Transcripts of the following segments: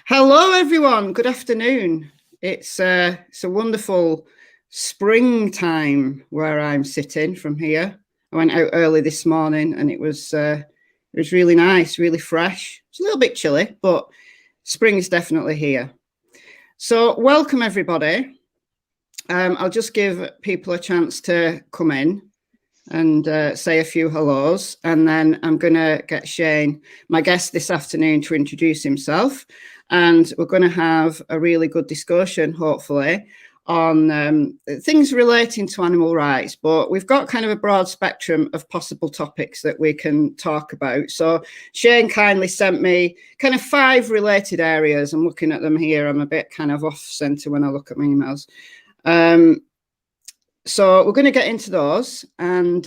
Hello, everyone. Good afternoon. It's a wonderful springtime where I'm sitting from here. I went out early this morning and it was really nice, really fresh. It's a little bit chilly, but spring is definitely here. So welcome, everybody. I'll just give people a chance to come in and say a few hellos, and then I'm going to get Shane, my guest this afternoon, to introduce himself, and we're going to have a really good discussion, hopefully, on things relating to animal rights, but we've got kind of a broad spectrum of possible topics that we can talk about. So Shane kindly sent me kind of 5 related areas. I'm looking at them here. I'm a bit kind of off center when I look at my emails. So we're going to get into those, and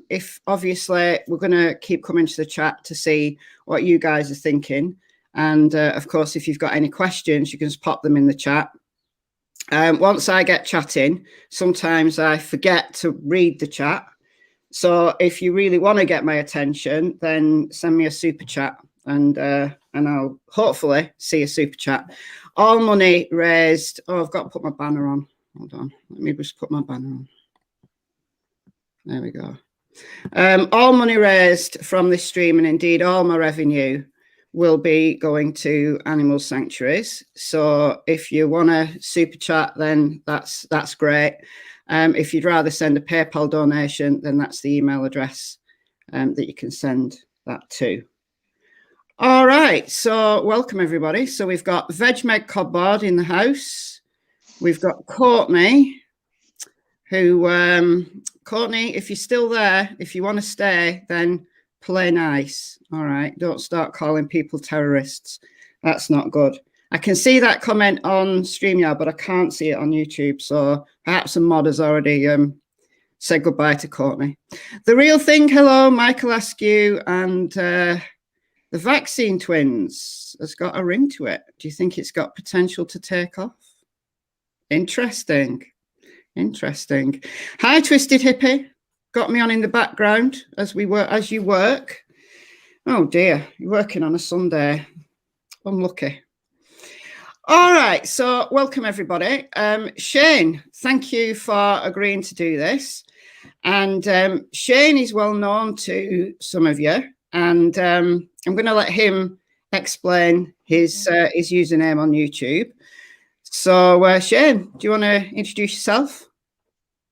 if obviously we're going to keep coming to the chat to see what you guys are thinking, and of course if you've got any questions you can just pop them in the chat. Once I get chatting, sometimes I forget to read the chat, so if you really want to get my attention, then send me a super chat, and I'll hopefully see a super chat. All money raised. Oh, I've got to put my banner on. Hold on, let me just put my banner on. There we go. All money raised from this stream, and indeed all my revenue, will be going to animal sanctuaries. So if you want to super chat, then that's great. If you'd rather send a PayPal donation, then that's the email address that you can send that to. All right, so welcome everybody. So we've got VegMeg Codboard in the house. We've got Courtney, who, Courtney, if you're still there, if you want to stay, then play nice. All right, don't start calling people terrorists. That's not good. I can see that comment on StreamYard, but I can't see it on YouTube. So perhaps a mod has already said goodbye to Courtney. The Real Thing, hello, Michael Askew, and the Vaccine Twins has got a ring to it. Do you think it's got potential to take off? Interesting. Hi, Twisted Hippie. Got me on in the background as you work. Oh dear, you're working on a Sunday. Unlucky. All right, so welcome everybody. Shane, thank you for agreeing to do this. And Shane is well known to some of you, and I'm going to let him explain his username on YouTube. So, Shane, do you want to introduce yourself?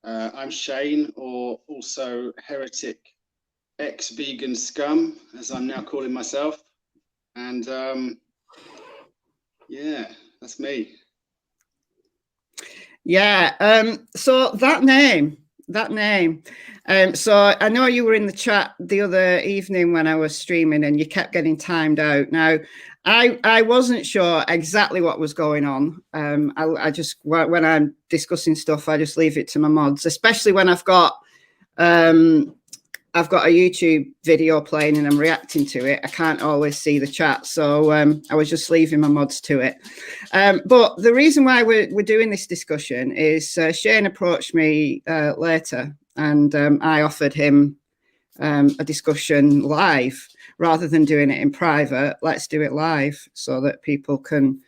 I'm Shane, or also Heretic Ex Vegan Scum, as I'm now calling myself. And yeah, that's me. Yeah. So that name. So I know you were in the chat the other evening when I was streaming, and you kept getting timed out. Now, I wasn't sure exactly what was going on. I just, when I'm discussing stuff, I just leave it to my mods, especially when I've got a YouTube video playing and I'm reacting to it. I can't always see the chat, so I was just leaving my mods to it. But the reason why we're doing this discussion is Shane approached me later, and I offered him a discussion live rather than doing it in private. Let's do it live so that people can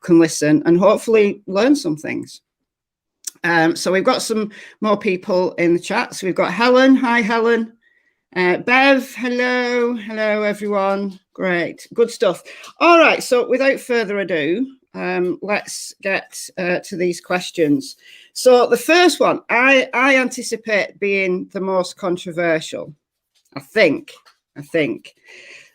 listen and hopefully learn some things. So we've got some more people in the chat. So we've got Helen. Hi, Helen. Bev, hello everyone. Great, good stuff. All right, so without further ado, let's get to these questions. So the first one, I anticipate being the most controversial, I think.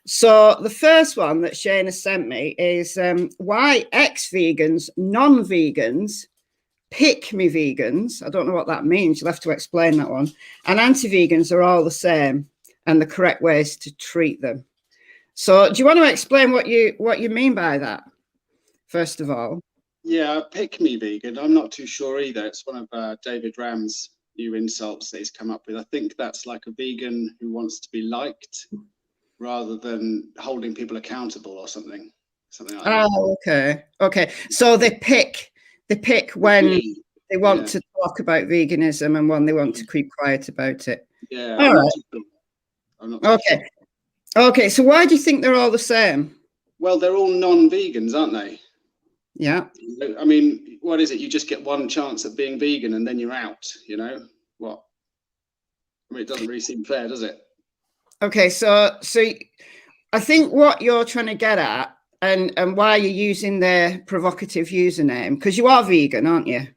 So the first one that Shane has sent me is why ex-vegans, non-vegans, pick-me vegans, I don't know what that means, you'll have to explain that one, and anti-vegans are all the same, and the correct ways to treat them. So do you want to explain what you mean by that, first of all? Yeah, pick-me vegan, I'm not too sure either. It's one of David Ram's new insults that he's come up with. I think that's like a vegan who wants to be liked rather than holding people accountable or something like that. Oh, okay. So they pick when they want to talk about veganism and when they want to keep quiet about it. Yeah. All right. Okay. So why do you think they're all the same? Well, they're all non-vegans, aren't they? Yeah. I mean, what is it? You just get one chance at being vegan and then you're out, you know? What? I mean, it doesn't really seem fair, does it? Okay, so I think what you're trying to get at, and why you're using the provocative username, because you are vegan, aren't you?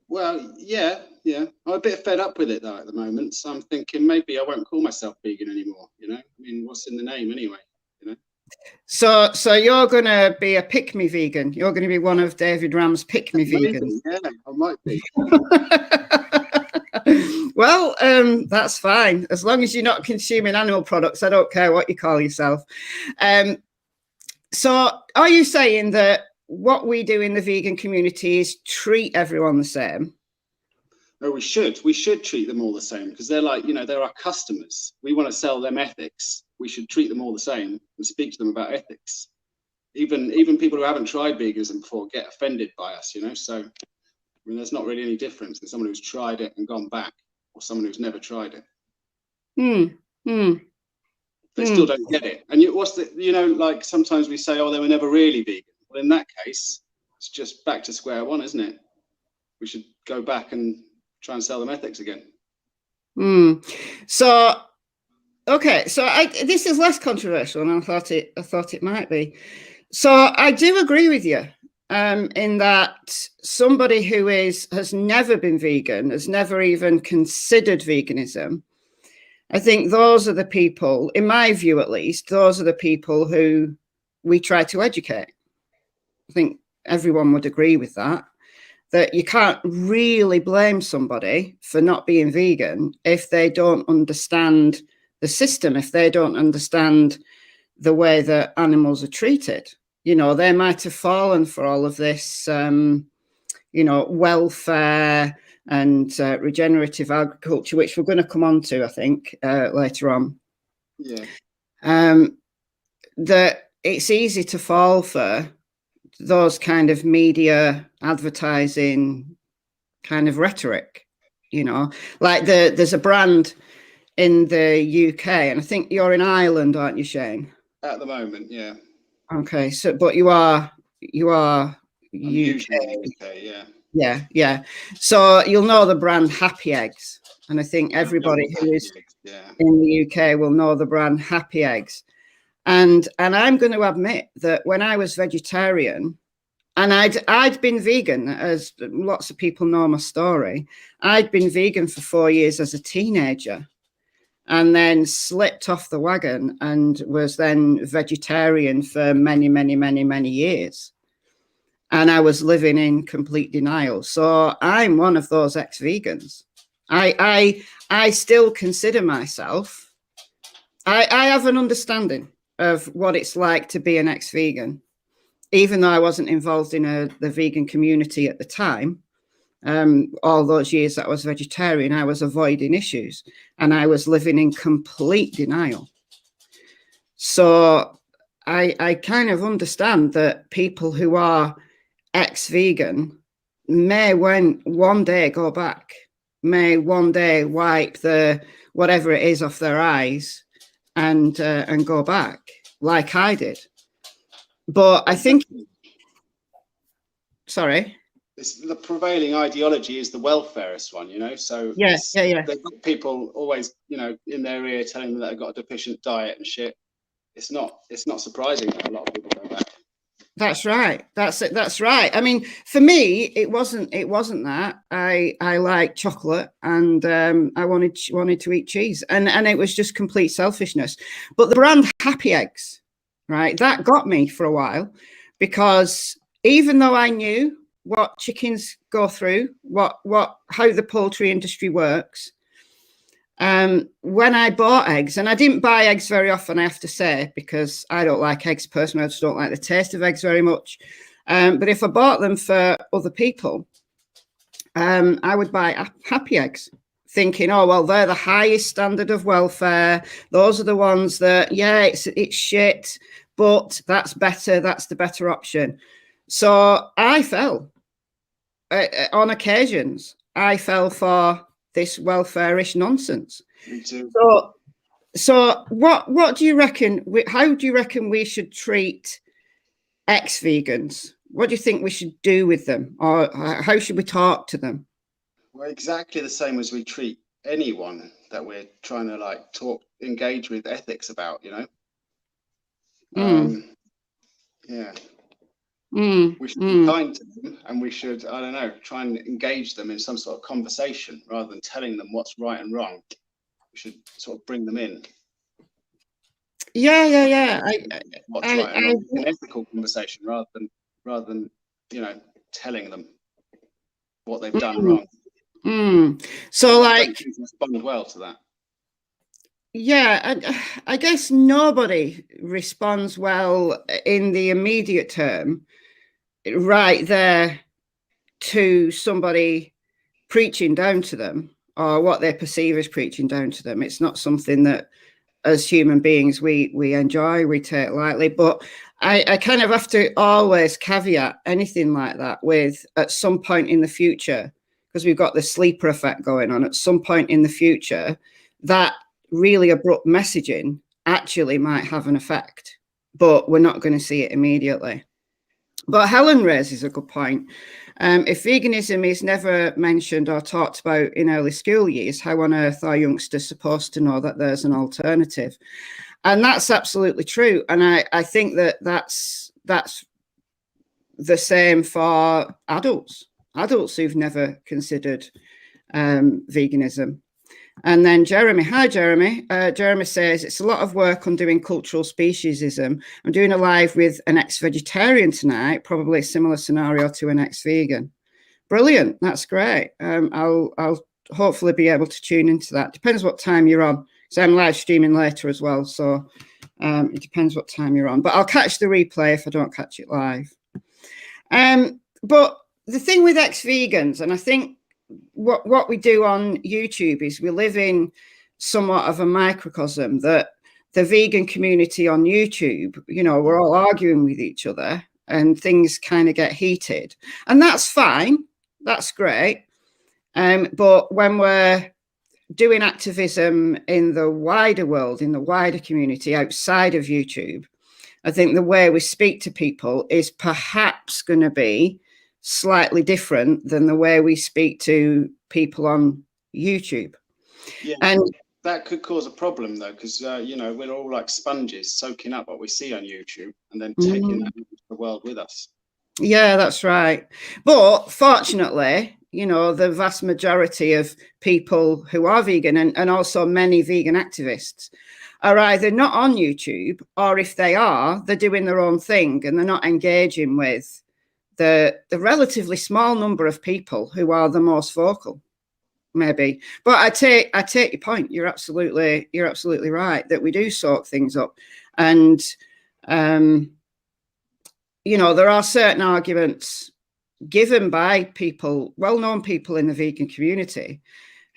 Well, yeah. I'm a bit fed up with it though at the moment, so I'm thinking maybe I won't call myself vegan anymore. You know, I mean, what's in the name anyway? You know. So you're going to be a pick-me vegan. You're going to be one of David Ram's pick-me vegans. Yeah, I might be. Well, that's fine. As long as you're not consuming animal products, I don't care what you call yourself. So are you saying that what we do in the vegan community is treat everyone the same? No, we should treat them all the same, because they're like, you know, they're our customers. We want to sell them ethics. We should treat them all the same and speak to them about ethics. Even people who haven't tried veganism before get offended by us, you know. So, I mean, there's not really any difference in someone who's tried it and gone back or someone who's never tried it. They still don't get it. And you know, like sometimes we say, oh, they were never really vegan. Well, in that case, it's just back to square one, isn't it? We should go back and try and sell them ethics again. So, okay, so this is less controversial than I thought it might be. So I do agree with you in that somebody who has never been vegan, has never even considered veganism, I think those are the people, in my view at least, those are the people who we try to educate. I think everyone would agree with that. That you can't really blame somebody for not being vegan if they don't understand the system, if they don't understand the way that animals are treated. You know, they might have fallen for all of this, you know, welfare and regenerative agriculture, which we're going to come on to, I think, later on. Yeah. That it's easy to fall for those kind of media advertising kind of rhetoric, you know, like there's a brand in the UK, and I think you're in Ireland, aren't you, Shane? At the moment, yeah. Okay, so but you are UK. Yeah. So you'll know the brand Happy Eggs, and I think everybody who is in the UK will know the brand Happy Eggs. And I'm going to admit that when I was vegetarian, and I'd been vegan, as lots of people know my story, I'd been vegan for 4 years as a teenager, and then slipped off the wagon and was then vegetarian for many, many, many, many years. And I was living in complete denial. So I'm one of those ex-vegans. I still consider myself, I have an understanding of what it's like to be an ex-vegan, even though I wasn't involved in the vegan community at the time. All those years that I was vegetarian, I was avoiding issues and I was living in complete denial. So I kind of understand that people who are ex-vegan may one day go back, may one day wipe the whatever it is off their eyes and go back like I did. But I think, sorry. The prevailing ideology is the welfarist one, you know. So yeah. They've got people always, you know, in their ear telling them that they've got a deficient diet and shit. It's not surprising that a lot of people go back. That's right. That's right. I mean, for me, it wasn't that. I like chocolate and I wanted to eat cheese, and it was just complete selfishness. But the brand Happy Eggs, right, that got me for a while, because even though I knew what chickens go through, how the poultry industry works, when I bought eggs, and I didn't buy eggs very often, I have to say, because I don't like eggs personally. I just don't like the taste of eggs very much. But if I bought them for other people, I would buy Happy Eggs, thinking, oh, well, they're the highest standard of welfare. Those are the ones that, yeah, it's shit, but that's better. That's the better option. So I fell, on occasions, I fell for this welfare-ish nonsense. Me too. So what do you reckon? How do you reckon we should treat ex-vegans? What do you think we should do with them, or how should we talk to them? Well, exactly the same as we treat anyone that we're trying to like engage with ethics about, you know. Yeah. We should be kind to them, and we should, I don't know, try and engage them in some sort of conversation rather than telling them what's right and wrong. We should sort of bring them in. Yeah. What's right and wrong? An ethical conversation rather than you know, telling them what they've done wrong. So like, respond well to that. Yeah, I guess nobody responds well in the immediate term, right there, to somebody preaching down to them or what they perceive as preaching down to them. It's not something that as human beings we enjoy, we take lightly. But I kind of have to always caveat anything like that with, at some point in the future, because we've got the sleeper effect going on, at some point in the future, that really abrupt messaging actually might have an effect, but we're not going to see it immediately. But Helen raises a good point. If veganism is never mentioned or talked about in early school years, how on earth are youngsters supposed to know that there's an alternative? And that's absolutely true. And I think that that's the same for adults who've never considered veganism. And then Jeremy, hi Jeremy. Jeremy says, it's a lot of work on doing cultural speciesism. I'm doing a live with an ex-vegetarian tonight, probably a similar scenario to an ex-vegan. Brilliant, that's great. I'll hopefully be able to tune into that. Depends what time you're on. So I'm live streaming later as well. So it depends what time you're on. But I'll catch the replay if I don't catch it live. But the thing with ex-vegans, and I think what we do on YouTube is we live in somewhat of a microcosm that the vegan community on YouTube, you know, we're all arguing with each other and things kind of get heated, and that's fine. That's great. But when we're doing activism in the wider world, in the wider community outside of YouTube, I think the way we speak to people is perhaps going to be slightly different than the way we speak to people on YouTube. Yeah, and that could cause a problem though, because you know, we're all like sponges soaking up what we see on YouTube and then taking that into the world with us. Yeah, that's right. But fortunately, you know, the vast majority of people who are vegan and also many vegan activists are either not on YouTube, or if they are, they're doing their own thing and they're not engaging with the relatively small number of people who are the most vocal, maybe. But I take your point. You're absolutely right that we do soak things up, and you know, there are certain arguments given by people, well-known people in the vegan community,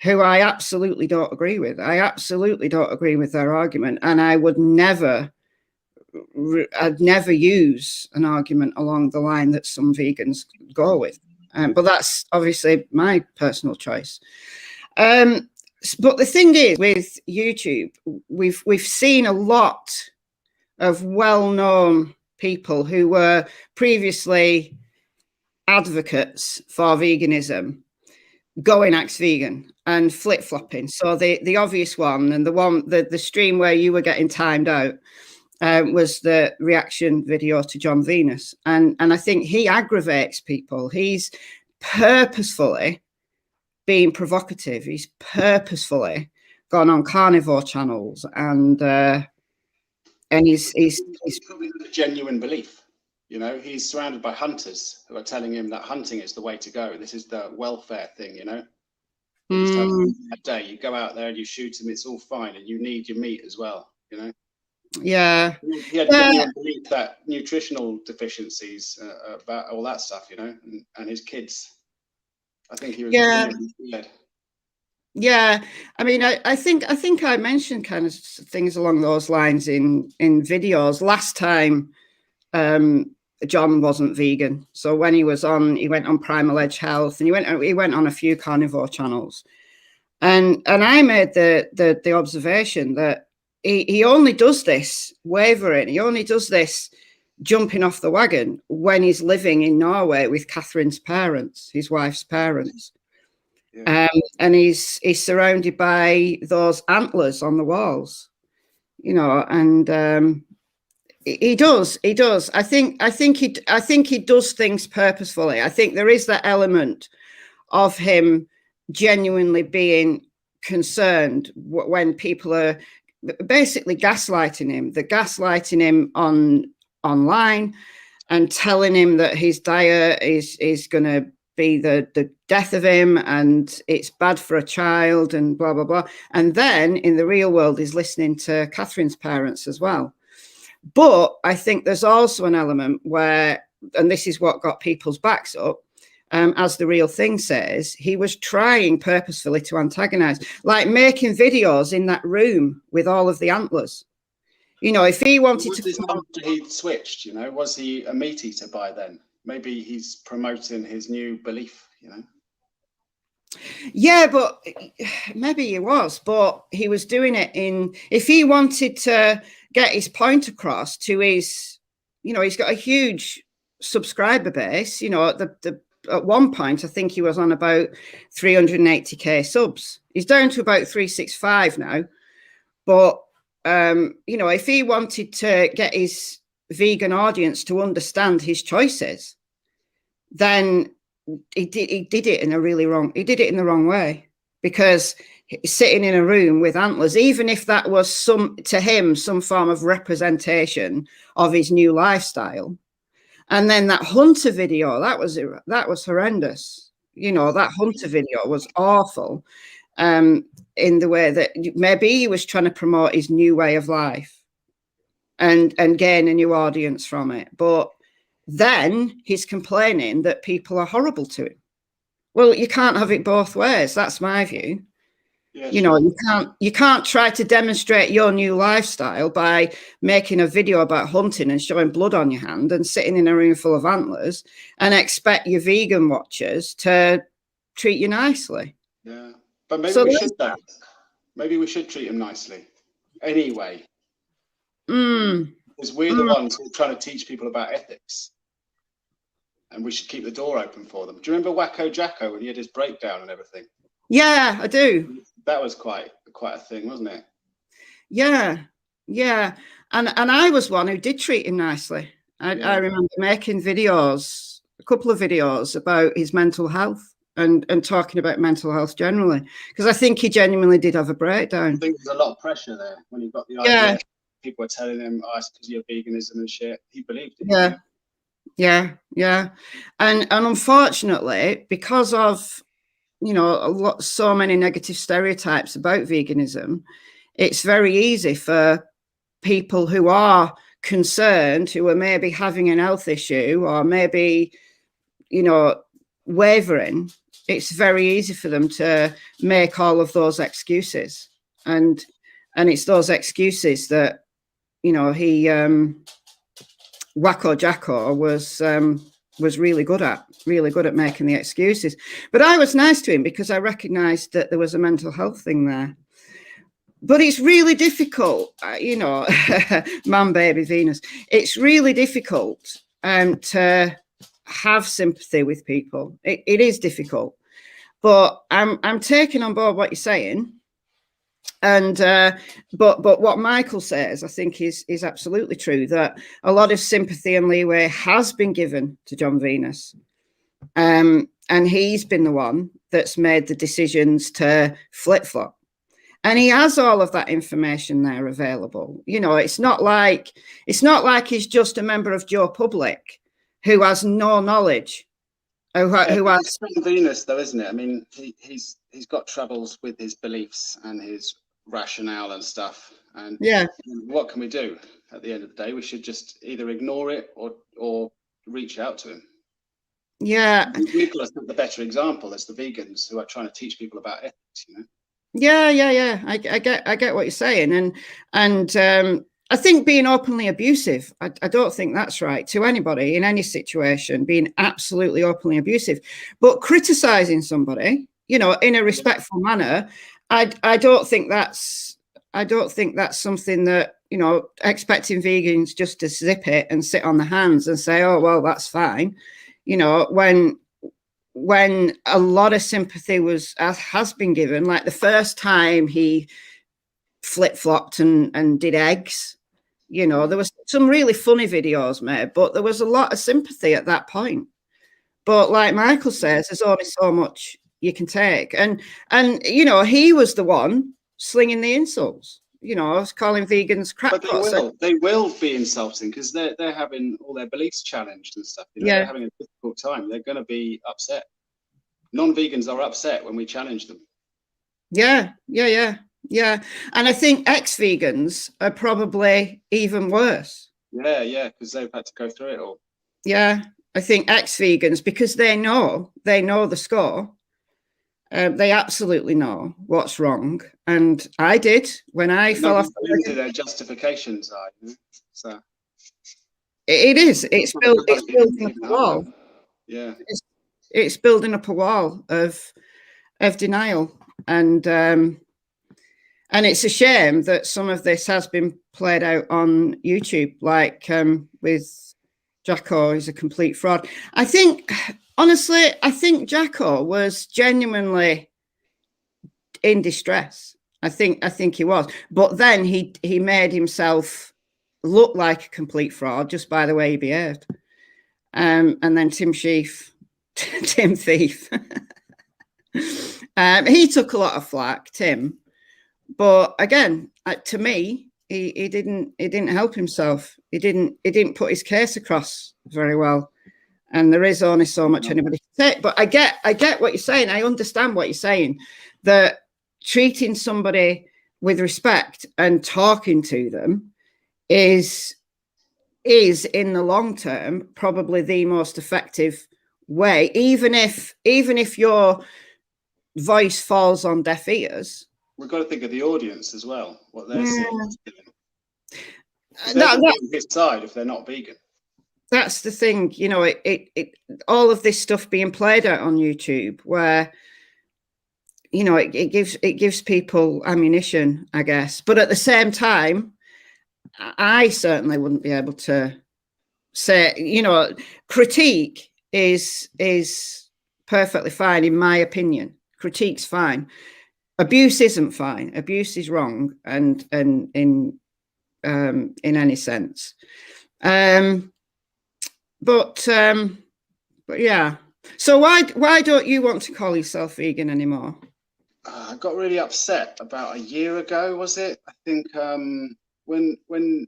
who I absolutely don't agree with. I absolutely don't agree with their argument, and I would never. I'd never use an argument along the line that some vegans go with, but that's obviously my personal choice. But the thing is, with YouTube, we've seen a lot of well-known people who were previously advocates for veganism going ex-vegan and flip-flopping. So the obvious one, and the stream where you were getting timed out, was the reaction video to John Venus. And I think he aggravates people. He's purposefully being provocative. He's purposefully gone on carnivore channels, and he's probably a genuine belief. You know, he's surrounded by hunters who are telling him that hunting is the way to go. This is the welfare thing, you know. That day you go out there and you shoot them, it's all fine, and you need your meat as well, you know. Yeah, he had genuine belief that nutritional deficiencies, about all that stuff, you know, and his kids. I think he was. Yeah, I mean, I think I mentioned kind of things along those lines in videos last time. John wasn't vegan, so when he went on Primal Edge Health, and he went on a few carnivore channels, and I made the observation that he only does this wavering. He only does this jumping off the wagon when he's living in Norway with Catherine's parents, his wife's parents. Yeah. And he's surrounded by those antlers on the walls, you know, and he does. I think he does things purposefully. I think there is that element of him genuinely being concerned when people are basically gaslighting him. They're gaslighting him online and telling him that his diet is going to be the death of him and it's bad for a child and blah, blah, blah. And then in the real world, he's listening to Catherine's parents as well. But I think there's also an element where, and this is what got people's backs up, as The Real Thing says, he was trying purposefully to antagonize, like making videos in that room with all of the antlers. You know, if he wanted he switched, you know, was he a meat eater by then? Maybe he's promoting his new belief, you know? Yeah, but maybe he was, but he was doing it if he wanted to get his point across to his, you know, he's got a huge subscriber base, you know, at one point, I think he was on about 380k subs. He's down to about 365 now. But, you know, if he wanted to get his vegan audience to understand his choices, then he did it in the wrong way, because sitting in a room with antlers, even if that was to him some form of representation of his new lifestyle. And then that hunter video, that was horrendous. You know, that hunter video was awful, in the way that maybe he was trying to promote his new way of life and gain a new audience from it. But then he's complaining that people are horrible to him. Well, you can't have it both ways. That's my view. Yeah, you know, you can't try to demonstrate your new lifestyle by making a video about hunting and showing blood on your hand and sitting in a room full of antlers and expect your vegan watchers to treat you nicely. Yeah, but maybe we should treat them nicely anyway. Because we're the ones who are trying to teach people about ethics, and we should keep the door open for them. Do you remember Wacko Jacko when he had his breakdown and everything? Yeah, I do. That was quite a thing, wasn't it? Yeah. And I was one who did treat him nicely. I remember making videos, a couple of videos about his mental health and talking about mental health generally, because I think he genuinely did have a breakdown. I think there's a lot of pressure there when he got the idea. People were telling him, "Oh, it's because of your veganism and shit." He believed it. Yeah. And unfortunately, because of, you know, so many negative stereotypes about veganism, it's very easy for people who are concerned, who are maybe having an health issue or maybe, you know, wavering. It's very easy for them to make all of those excuses, and it's those excuses that, you know, Wacko Jacko was really good at making the excuses. But I was nice to him because I recognized that there was a mental health thing there. But it's really difficult, you know, man, baby, Venus. It's really difficult to have sympathy with people. It is difficult. But I'm taking on board what you're saying. And but what Michael says, I think is absolutely true, that a lot of sympathy and leeway has been given to John Venus, and he's been the one that's made the decisions to flip-flop, and he has all of that information there available. You know, it's not like he's just a member of Joe Public who has no knowledge. Who has Venus, though, isn't it? I mean, he's got troubles with his beliefs and his rationale and stuff. And what can we do at the end of the day? We should just either ignore it or reach out to him. Yeah, Nicholas is the better example as the vegans who are trying to teach people about ethics. You know. Yeah. I get what you're saying, and I think being openly abusive, I don't think that's right to anybody in any situation, being absolutely openly abusive. But criticizing somebody, you know, in a respectful manner, I don't think that's something that you know, expecting vegans just to zip it and sit on their hands and say, oh, well, that's fine. You know, when a lot of sympathy has been given, like the first time he flip-flopped and did eggs, you know, there was some really funny videos made, but there was a lot of sympathy at that point. But like Michael says, there's only so much you can take. And you know, he was the one slinging the insults, you know, calling vegans crackpots. But they will be insulting because they're having all their beliefs challenged and stuff. You know, they're having a difficult time. They're going to be upset. Non-vegans are upset when we challenge them. Yeah. And I think ex-vegans are probably even worse. Yeah, because they've had to go through it all. Yeah, I think ex-vegans, because they know the score. They absolutely know what's wrong. And I did when I fell off. Their justifications are, you know? So it is. It's building up a wall. Yeah. It's building up a wall of denial. And it's a shame that some of this has been played out on YouTube, like with Jacko is a complete fraud. I think, honestly, Jacko was genuinely in distress. I think he was. But then he made himself look like a complete fraud just by the way he behaved. And then Tim Thief, he took a lot of flack, Tim. But again, to me, he didn't help himself. He didn't put his case across very well. And there is only so much anybody can say. But I get what you're saying. I understand what you're saying. That treating somebody with respect and talking to them is in the long term probably the most effective way. Even if your voice falls on deaf ears. We've got to think of the audience as well, what they're seeing. His side if they're not vegan. That's the thing, you know. It all of this stuff being played out on YouTube, where you know it gives people ammunition, I guess. But at the same time, I certainly wouldn't be able to say, you know, critique is perfectly fine in my opinion. Critique's fine. Abuse isn't fine. Abuse is wrong, and in any sense. But yeah. So why don't you want to call yourself vegan anymore? I got really upset about a year ago, was it? I think when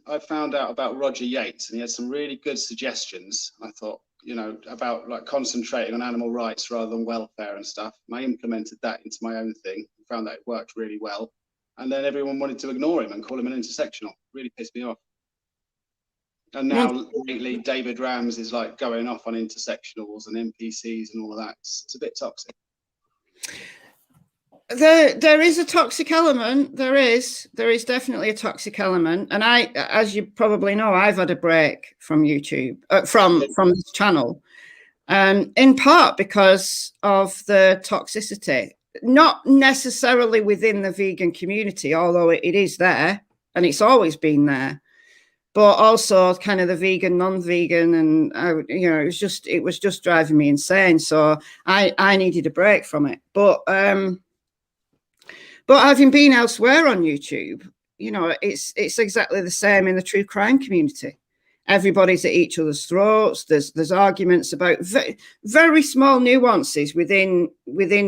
I found out about Roger Yates, and he had some really good suggestions. I thought, you know, about like concentrating on animal rights rather than welfare and stuff. And I implemented that into my own thing. Found that it worked really well, and then everyone wanted to ignore him and call him an intersectional. Really pissed me off. And now lately David Rams is like going off on intersectionals and NPCs and all of that. It's a bit toxic. There is a toxic element. There is definitely a toxic element. And I, as you probably know, I've had a break from YouTube, from this channel, in part because of the toxicity. Not necessarily within the vegan community, although it is there and it's always been there, but also kind of the vegan, non-vegan, and you know, it was just driving me insane. So I needed a break from it. But having been elsewhere on YouTube, you know, it's exactly the same in the true crime community. Everybody's at each other's throats. There's arguments about very small nuances within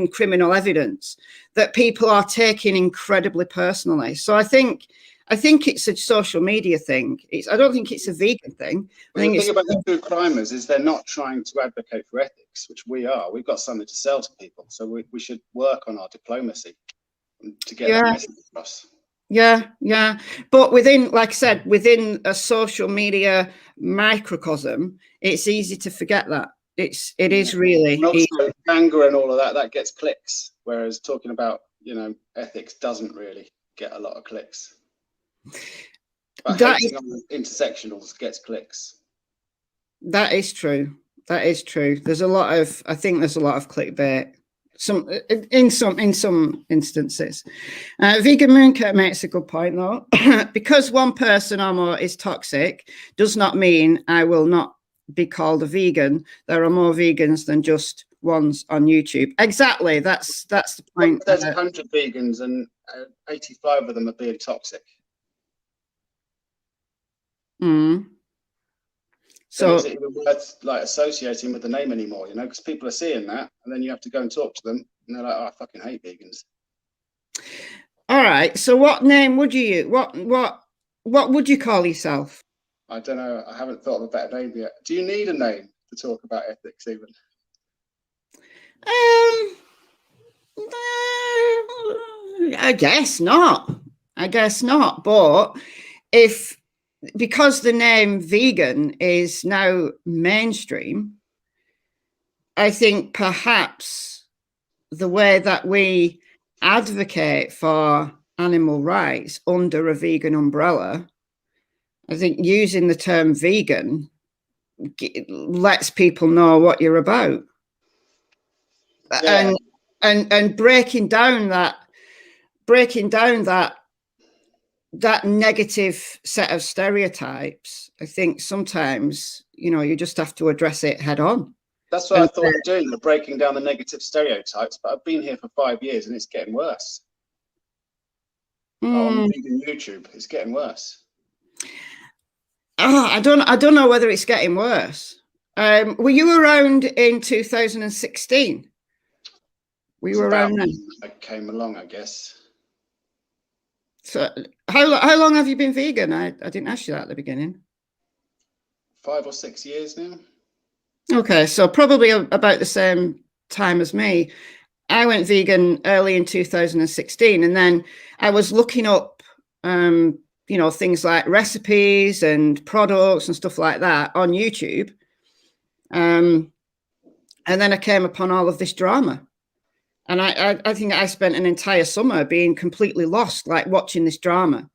criminal evidence that people are taking incredibly personally. So I think it's a social media thing. I don't think it's a vegan thing. The thing about the true crimers is they're not trying to advocate for ethics, which we are. We've got something to sell to people, so we should work on our diplomacy to get that message across. Yeah. But within, like I said, within a social media microcosm, it's easy to forget that. It is really and also anger and all of that gets clicks, whereas talking about, you know, ethics doesn't really get a lot of clicks. But hating on intersectionals gets clicks. That is true. I think there's a lot of clickbait in some instances. Vegan Mooncake makes a good point though. Because one person or more is toxic does not mean I will not be called a vegan. There are more vegans than just ones on YouTube. Exactly. That's the point. There's 100 vegans and 85 of them are being toxic. So is it even worth like associating with the name anymore? You know, because people are seeing that, and then you have to go and talk to them, and they're like, "Oh, I fucking hate vegans." All right. So, what name would you use? What would you call yourself? I don't know. I haven't thought of a better name yet. Do you need a name to talk about ethics, even? I guess not. But because the name vegan is now mainstream, I think perhaps the way that we advocate for animal rights under a vegan umbrella, I think using the term vegan lets people know what you're about. Yeah. And breaking down that negative set of stereotypes, I think sometimes, you know, you just have to address it head on. That's what I thought of doing, breaking down the negative stereotypes, but I've been here for 5 years and it's getting worse. On vegan YouTube, it's getting worse. Oh, I don't know whether it's getting worse. Were you around in 2016? We were around then. I came along, I guess. So how long have you been vegan? I didn't ask you that at the beginning. 5 or 6 years now. Okay, so probably about the same time as me. I went vegan early in 2016, and then I was looking up, you know, things like recipes and products and stuff like that on YouTube. And then I came upon all of this drama. And I think I spent an entire summer being completely lost, like watching this drama,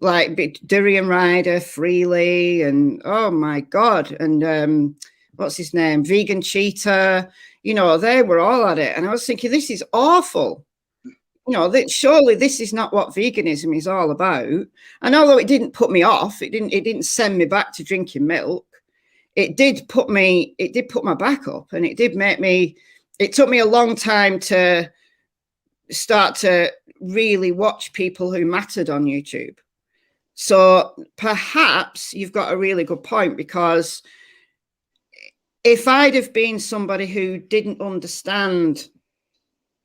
like Durian Rider, Freely, and oh my God. And what's his name? Vegan Cheetah, you know, they were all at it. And I was thinking, this is awful. You know, that surely this is not what veganism is all about. And although it didn't put me off, it didn't send me back to drinking milk. It did put my back up, and it did make me, it took me a long time to start to really watch people who mattered on YouTube. So perhaps you've got a really good point, because if I'd have been somebody who didn't understand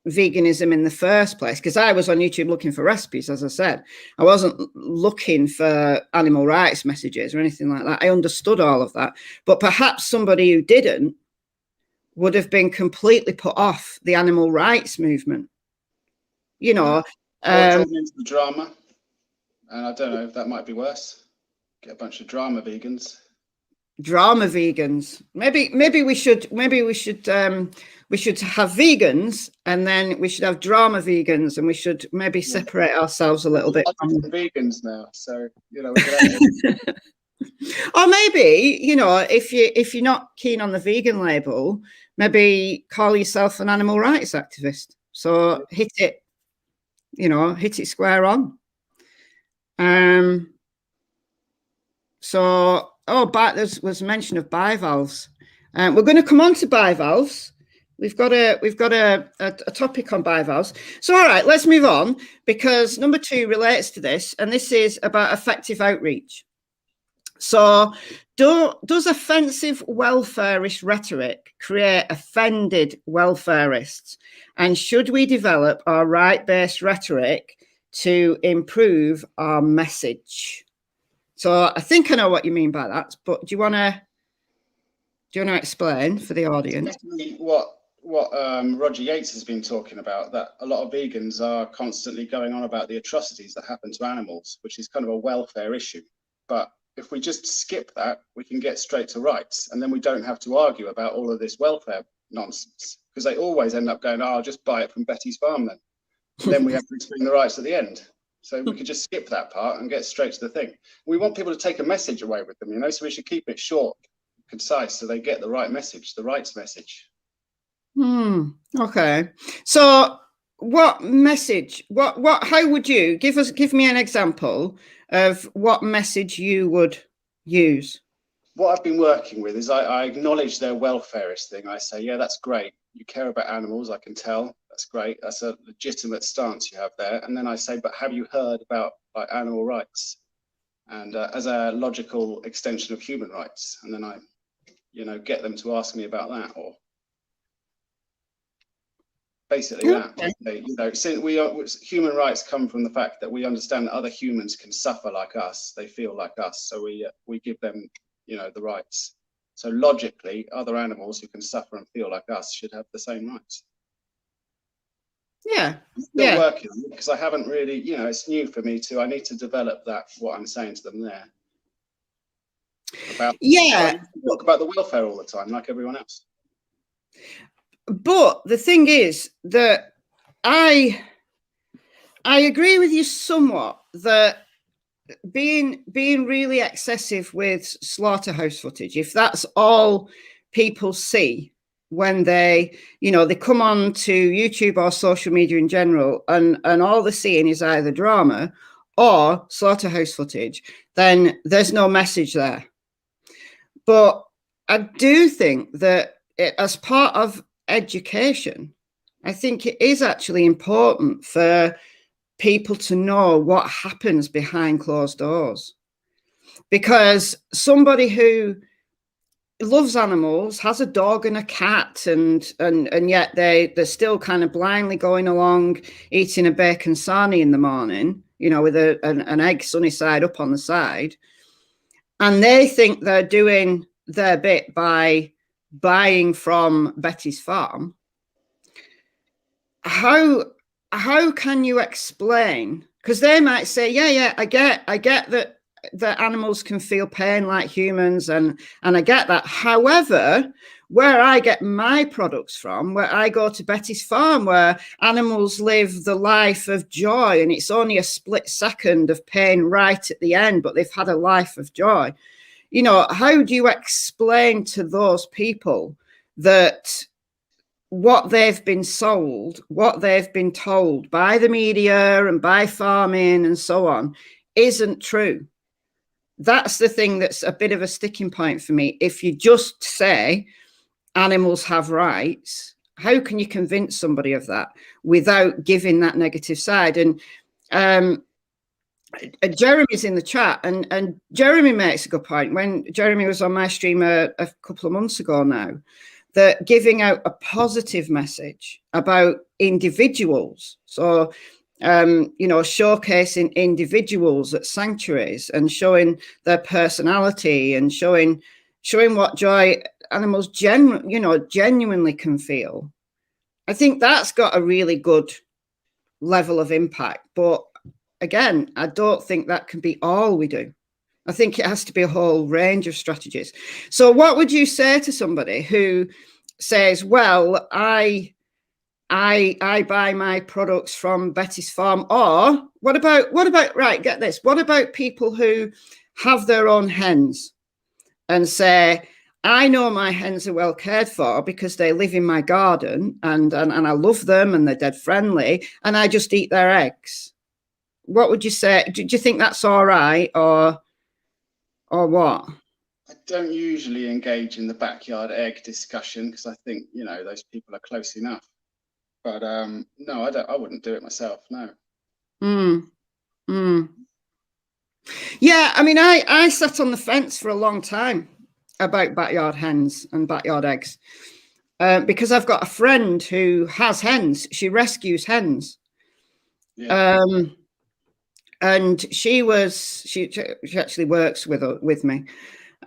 veganism in the first place, because I was on YouTube looking for recipes, as I said, I wasn't looking for animal rights messages or anything like that. I understood all of that. But perhaps somebody who didn't would have been completely put off the animal rights movement, you know. Or drawn into the drama, and I don't know if that might be worse. Get a bunch of drama vegans. Maybe we should have vegans, and then we should have drama vegans, and we should maybe separate ourselves a little bit from vegans now. So, you know, we can or maybe, you know, if you're not keen on the vegan label, maybe call yourself an animal rights activist. So hit it square on. So, Bart, there was mention of bivalves. We're going to come on to bivalves. We've got a topic on bivalves. So, all right, let's move on, because number 2 relates to this, and this is about effective outreach. So, does offensive welfarist rhetoric create offended welfarists? And should we develop our right-based rhetoric to improve our message? So I think I know what you mean by that, but do you want to explain for the audience? Definitely what Roger Yates has been talking about, that a lot of vegans are constantly going on about the atrocities that happen to animals, which is kind of a welfare issue. But if we just skip that, we can get straight to rights, and then we don't have to argue about all of this welfare nonsense, because they always end up going, I'll just buy it from Betty's farm then. And then we have to explain the rights at the end. So we could just skip that part and get straight to the thing. We want people to take a message away with them, you know, so we should keep it short, concise, so they get the right message, the rights message. Okay. So what message, how would you give me an example of what message you would use? What I've been working with is I acknowledge their welfareist thing. I say, yeah, that's great. You care about animals, I can tell. That's great. That's a legitimate stance you have there. And then I say, but have you heard about like animal rights? And as a logical extension of human rights. And then I, get them to ask me about that, or basically that. Since human rights come from the fact that we understand that other humans can suffer like us, they feel like us, so we give them, the rights. So logically, other animals who can suffer and feel like us should have the same rights. Yeah. I'm still working on it because I haven't really, it's new for me too. I need to develop that, what I'm saying to them there. I talk about the welfare all the time, like everyone else. But the thing is that I agree with you somewhat that being really excessive with slaughterhouse footage, if that's all people see when they come on to YouTube or social media in general, and all they're seeing is either drama or slaughterhouse footage, then there's no message there. But I do think that as part of education, I think it is actually important for people to know what happens behind closed doors. Because somebody who loves animals, has a dog and a cat, and yet they're still kind of blindly going along eating a bacon sarnie in the morning, with an egg sunny side up on the side, and they think they're doing their bit by buying from Betty's farm. How can you explain? Because they might say, yeah, I get that animals can feel pain like humans, and I get that. However, where I get my products from, where I go to Betty's farm, where animals live the life of joy, and it's only a split second of pain right at the end, but they've had a life of joy. How do you explain to those people that what they've been sold, what they've been told by the media and by farming and so on, isn't true? That's the thing that's a bit of a sticking point for me. If you just say animals have rights, how can you convince somebody of that without giving that negative side? And Jeremy's in the chat, and Jeremy makes a good point. When Jeremy was on my stream a couple of months ago now, that giving out a positive message about individuals, so showcasing individuals at sanctuaries and showing their personality and showing what joy animals genuinely can feel. I think that's got a really good level of impact. But again, I don't think that can be all we do. I think it has to be a whole range of strategies. So what would you say to somebody who says, well, I buy my products from Betty's farm? Or what about, right, get this, what about people who have their own hens and say, I know my hens are well cared for because they live in my garden, and I love them and they're dead friendly, and I just eat their eggs? What would you say? Do you think that's all right, or what? I don't usually engage in the backyard egg discussion because I think, those people are close enough. But no, I wouldn't do it myself, no. Yeah, I mean, I sat on the fence for a long time about backyard hens and backyard eggs, because I've got a friend who has hens. She rescues hens. Yeah. And she actually works with me.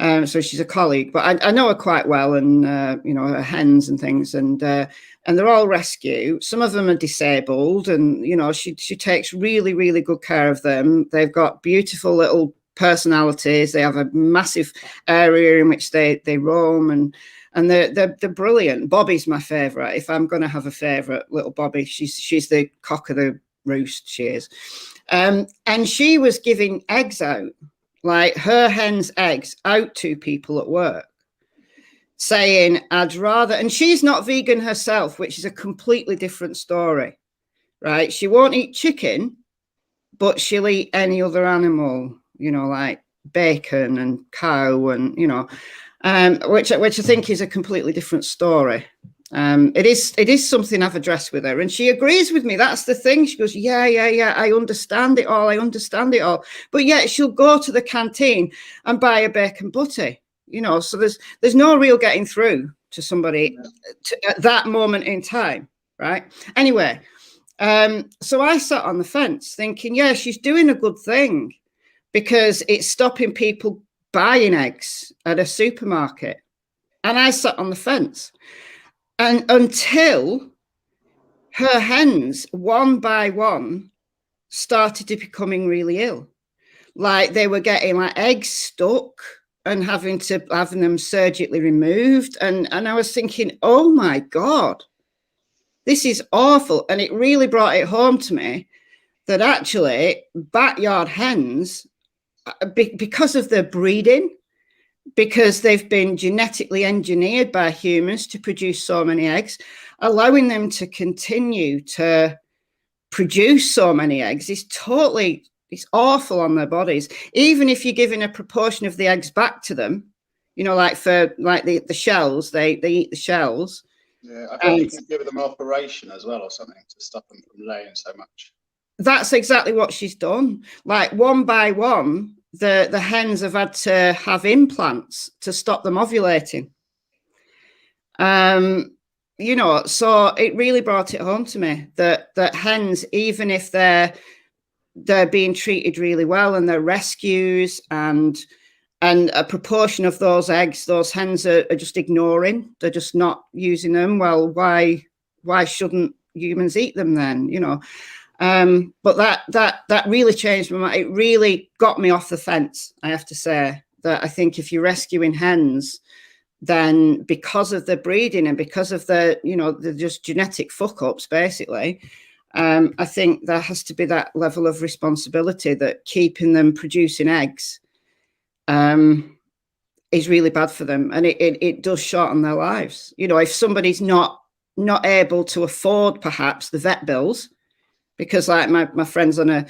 So she's a colleague, but I know her quite well, and her hens and things, and they're all rescue. Some of them are disabled, and she takes really, really good care of them. They've got beautiful little personalities. They have a massive area in which they roam, and they're brilliant. Bobby's my favourite. If I'm going to have a favourite, little Bobby, she's the cock of the roost. She is, and she was giving eggs out, like her hen's eggs, out to people at work. saying, I'd rather, and she's not vegan herself, which is a completely different story, right? She won't eat chicken, but she'll eat any other animal, you know, like bacon and cow and, you know, which I think is a completely different story. It is something I've addressed with her, and she agrees with me. That's the thing. She goes, yeah, I understand it all. But yet she'll go to the canteen and buy a bacon butty, you know. So there's no real getting through to somebody at that moment in time, right? Anyway, so I sat on the fence thinking, yeah, she's doing a good thing because it's stopping people buying eggs at a supermarket. And I sat on the fence. And until her hens, one by one, started to becoming really ill. Like they were getting like eggs stuck and having them surgically removed. And I was thinking, oh my God, this is awful. And it really brought it home to me that actually backyard hens, because of their breeding, because they've been genetically engineered by humans to produce so many eggs, allowing them to continue to produce so many eggs is it's awful on their bodies. Even if you're giving a proportion of the eggs back to them, you know, like for like the shells, they eat the shells. Yeah, I think you can give them operation as well or something to stop them from laying so much. That's exactly what she's done. Like one by one, the hens have had to have implants to stop them ovulating. You know, so it really brought it home to me that hens, even if they're being treated really well and they're rescues and a proportion of those eggs, those hens are just ignoring. They're just not using them. Well, why shouldn't humans eat them then? You know. But that really changed my mind. It really got me off the fence. I have to say that I think if you're rescuing hens, then because of the breeding and because of the, you know, the just genetic fuck ups, basically, I think there has to be that level of responsibility that keeping them producing eggs is really bad for them, and it does shorten their lives. You know, if somebody's not able to afford perhaps the vet bills, because like my friend's on a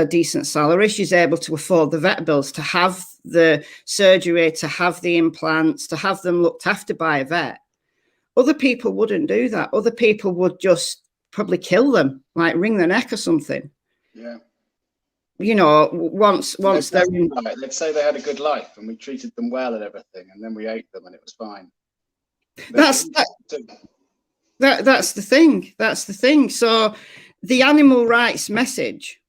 decent salary, she's able to afford the vet bills, to have the surgery, to have the implants, to have them looked after by a vet. Other people wouldn't do that. Other people would just probably kill them, like wring their neck or something. Yeah. You know, once they're in... Let's say they had a good life and we treated them well and everything, and then we ate them and it was fine. That's the thing. That's the thing. So the animal rights message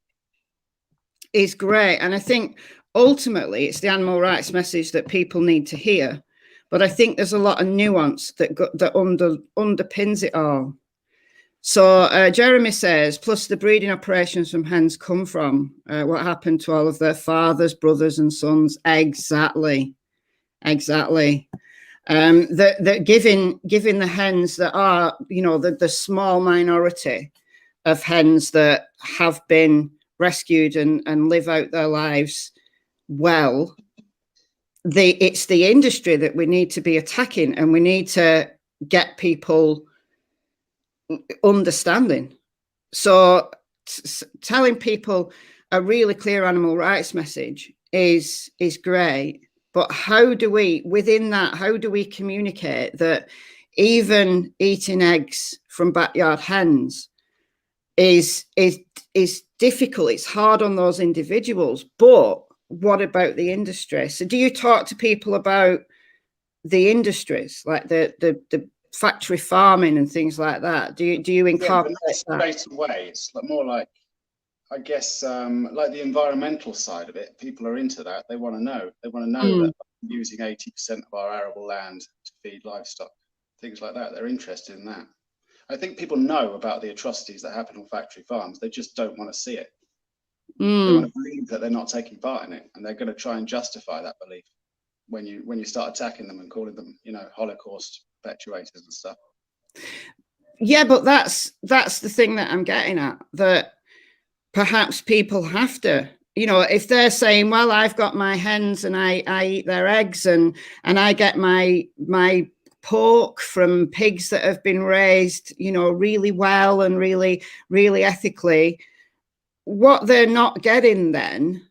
is great. And I think ultimately it's the animal rights message that people need to hear. But I think there's a lot of nuance that underpins it all. So Jeremy says, plus the breeding operations from hens come from what happened to all of their fathers, brothers and sons. Exactly. That giving the hens that are, you know, the small minority of hens that have been rescued and live out their lives well, it's the industry that we need to be attacking, and we need to get people understanding. So telling people a really clear animal rights message is great, but how do we, within that, how do we communicate that even eating eggs from backyard hens is difficult? It's hard on those individuals, but what about the industry? So do you talk to people about the industries, like the factory farming and things like that? Do you incorporate that? Straight away, it's more like, I guess, like the environmental side of it. People are into that. They want to know. They want to know that I'm using 80% of our arable land to feed livestock, things like that. They're interested in that. I think people know about the atrocities that happen on factory farms. They just don't want to see it. They want to believe that they're not taking part in it, and they're going to try and justify that belief when you start attacking them and calling them, you know, Holocaust perpetuators and stuff. Yeah, but that's the thing that I'm getting at, that perhaps people have to you know, if they're saying, well, I've got my hens and I eat their eggs and I get my pork from pigs that have been raised, you know, really well and really, really ethically, what they're not getting then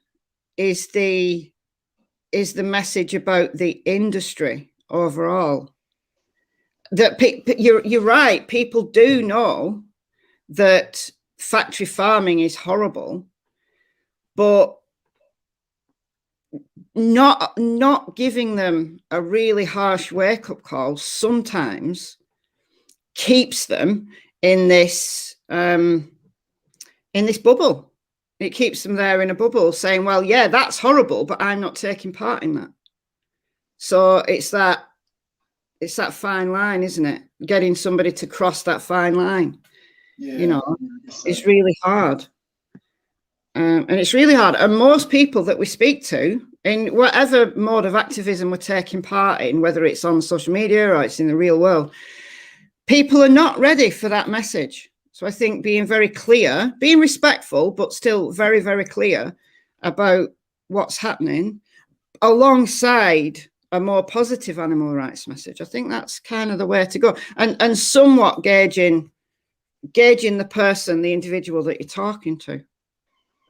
is the message about the industry overall. That you're right. People do know that factory farming is horrible, but not giving them a really harsh wake-up call sometimes keeps them in this bubble. It keeps them there in a bubble saying, well, yeah, that's horrible, but I'm not taking part in that. So it's that fine line, isn't it? Getting somebody to cross that fine line, yeah, you know, it's really hard. And it's really hard. And most people that we speak to in whatever mode of activism we're taking part in, whether it's on social media or it's in the real world, people are not ready for that message. So I think being very clear, being respectful, but still very, very clear about what's happening alongside a more positive animal rights message. I think that's kind of the way to go. And somewhat gauging the person, the individual that you're talking to.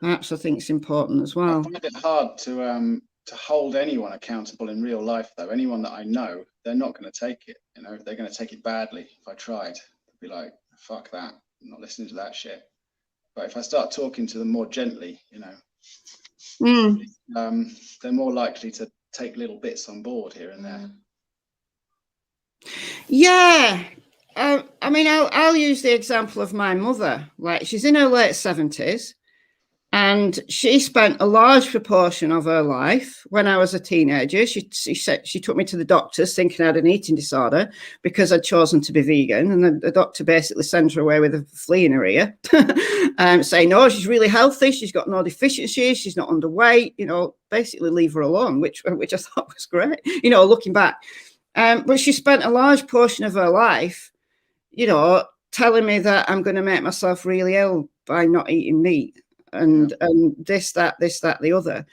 Perhaps I think it's important as well. I find it hard to hold anyone accountable in real life, though. Anyone that I know, they're not going to take it. You know, they're going to take it badly. If I tried, they'd be like, "Fuck that! I'm not listening to that shit." But if I start talking to them more gently, you know, they're more likely to take little bits on board here and there. Yeah. I mean, I'll use the example of my mother. Like, she's in her late 70s. And she spent a large proportion of her life when I was a teenager. She said she took me to the doctors thinking I had an eating disorder because I'd chosen to be vegan. And the doctor basically sent her away with a flea in her ear, saying, no, she's really healthy. She's got no deficiencies. She's not underweight, you know, basically leave her alone, which I thought was great, you know, looking back. But she spent a large portion of her life, you know, telling me that I'm going to make myself really ill by not eating meat. And this, that, the other.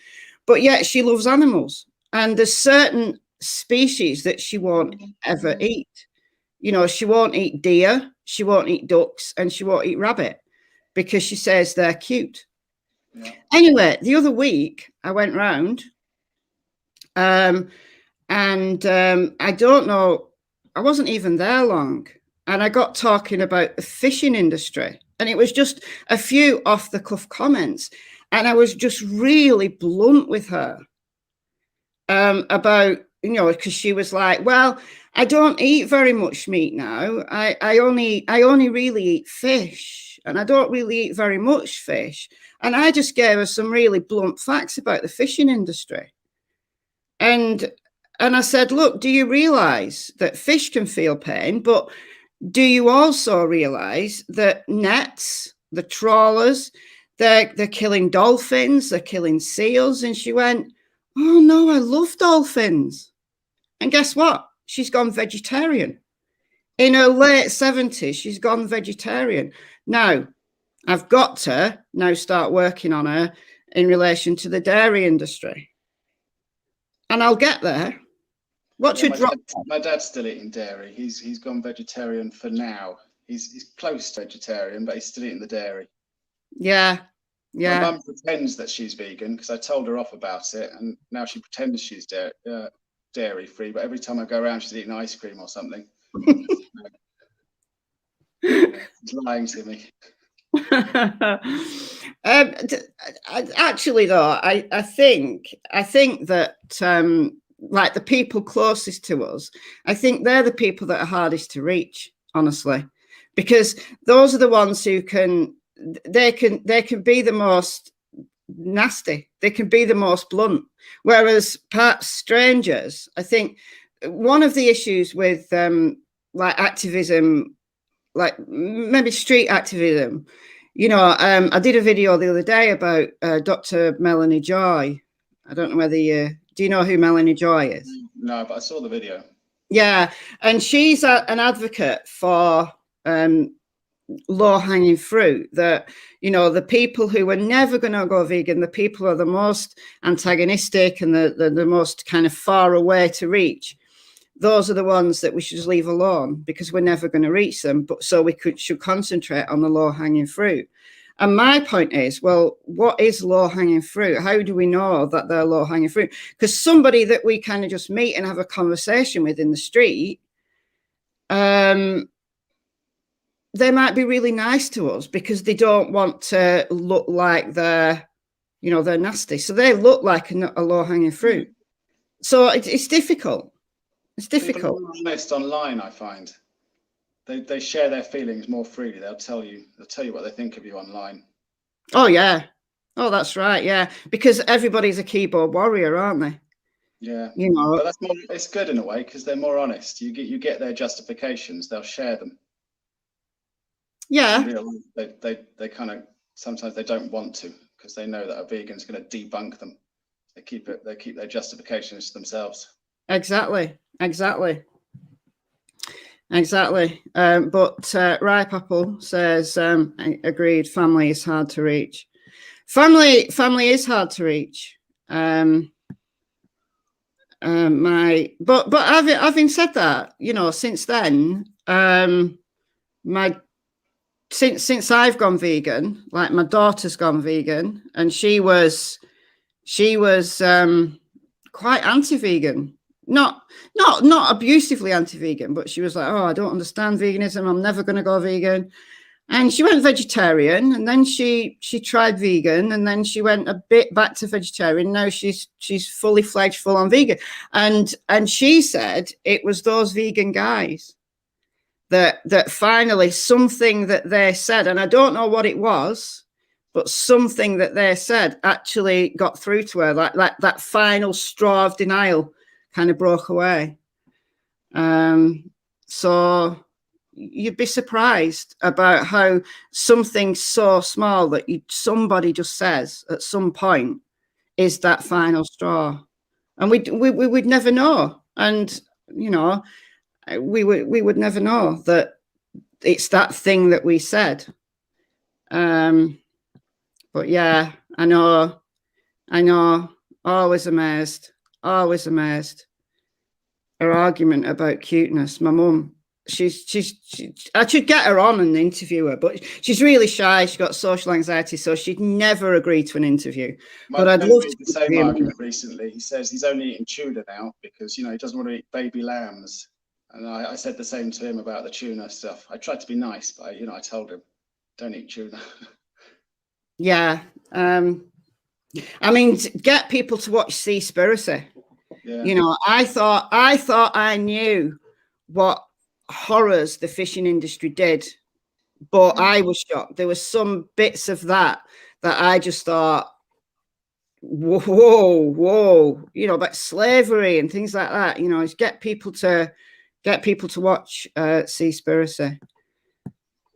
But yet she loves animals. And there's certain species that she won't ever eat. You know, she won't eat deer, she won't eat ducks, and she won't eat rabbit because she says they're cute. Yeah. Anyway, the other week I went round and I don't know, I wasn't even there long. And I got talking about the fishing industry. And it was just a few off-the-cuff comments. And I was just really blunt with her about, you know, because she was like, well, I don't eat very much meat now. I only really eat fish. And I don't really eat very much fish. And I just gave her some really blunt facts about the fishing industry. And I said, look, do you realize that fish can feel pain, but do you also realize that nets, the trawlers, they're killing dolphins, they're killing seals? And she went, oh no, I love dolphins. And guess what? She's gone vegetarian. In her late 70s, she's gone vegetarian. Now, I've got to now start working on her in relation to the dairy industry. And I'll get there. What's your drop? My dad's still eating dairy. He's gone vegetarian for now. He's close to vegetarian, but he's still eating the dairy. Yeah. My mum pretends that she's vegan because I told her off about it, and now she pretends she's dairy free. But every time I go around, she's eating ice cream or something. She's lying to me. Actually, though, I think that like the people closest to us, I think they're the people that are hardest to reach, honestly, because those are the ones who can be the most nasty, they can be the most blunt, whereas perhaps strangers, I think one of the issues with like activism, like maybe street activism, you know, I did a video the other day about Dr. Melanie Joy. I don't know whether do you know who Melanie Joy is? No, but I saw the video. Yeah, and she's an advocate for low-hanging fruit, that, you know, the people who are never going to go vegan, the people who are the most antagonistic and the most kind of far away to reach, those are the ones that we should just leave alone, because we're never going to reach them. But so we should concentrate on the low-hanging fruit. And my point is, well, what is low-hanging fruit? How do we know that they're low-hanging fruit? Because somebody that we kind of just meet and have a conversation with in the street, they might be really nice to us because they don't want to look like they're, you know, they're nasty. So they look like a low-hanging fruit. So it's difficult. It's difficult. People are honest online, I find. They share their feelings more freely. They'll tell you what they think of you online. Oh yeah. Oh, that's right. Yeah, because everybody's a keyboard warrior, aren't they? Yeah. You know. But that's more. It's good in a way because they're more honest. You get their justifications. They'll share them. Yeah. They kind of sometimes they don't want to because they know that a vegan's going to debunk them. They keep their justifications to themselves. Exactly. But Ripe Apple says, agreed, family is hard to reach. Family is hard to reach. But having said that, you know, since then, since I've gone vegan, like my daughter's gone vegan, and she was quite anti-vegan. Not abusively anti-vegan, but she was like, oh, I don't understand veganism. I'm never going to go vegan. And she went vegetarian, and then she tried vegan, and then she went a bit back to vegetarian. Now she's fully fledged, full on vegan. And she said it was those vegan guys that finally something that they said, and I don't know what it was, but something that they said actually got through to her, like that final straw of denial kind of broke away. So you'd be surprised about how something so small that somebody just says at some point is that final straw, and we would never know. And you know, we would never know that it's that thing that we said. But yeah, I know. Always amazed. Her argument about cuteness. My mum, I should get her on and interview her, but she's really shy. She's got social anxiety, so she'd never agree to an interview. But I'd love to. The same argument recently. He says he's only eating tuna now because, you know, he doesn't want to eat baby lambs. And I said the same to him about the tuna stuff. I tried to be nice, but I told him, don't eat tuna. Yeah. I mean, get people to watch Seaspiracy. Yeah. You know, I thought I knew what horrors the fishing industry did, but I was shocked. There were some bits of that I just thought, whoa, you know, about slavery and things like that. You know, is get people to watch Seaspiracy.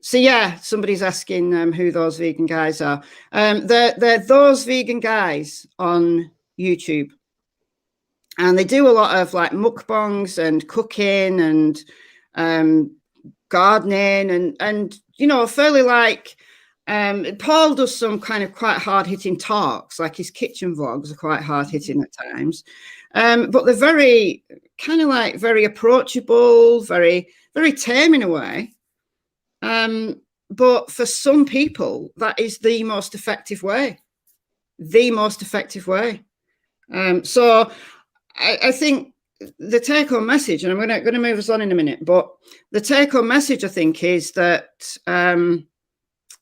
So yeah, somebody's asking who those vegan guys are. They're those vegan guys on YouTube, and they do a lot of like mukbangs and cooking and gardening and you know, fairly like Paul does some kind of quite hard-hitting talks, like his kitchen vlogs are quite hard-hitting at times, but they're very kind of like very approachable, very tame in a way. But for some people, that is the most effective way. So I think the take-home message, and I'm going to move us on in a minute, but the take-home message, I think, is that,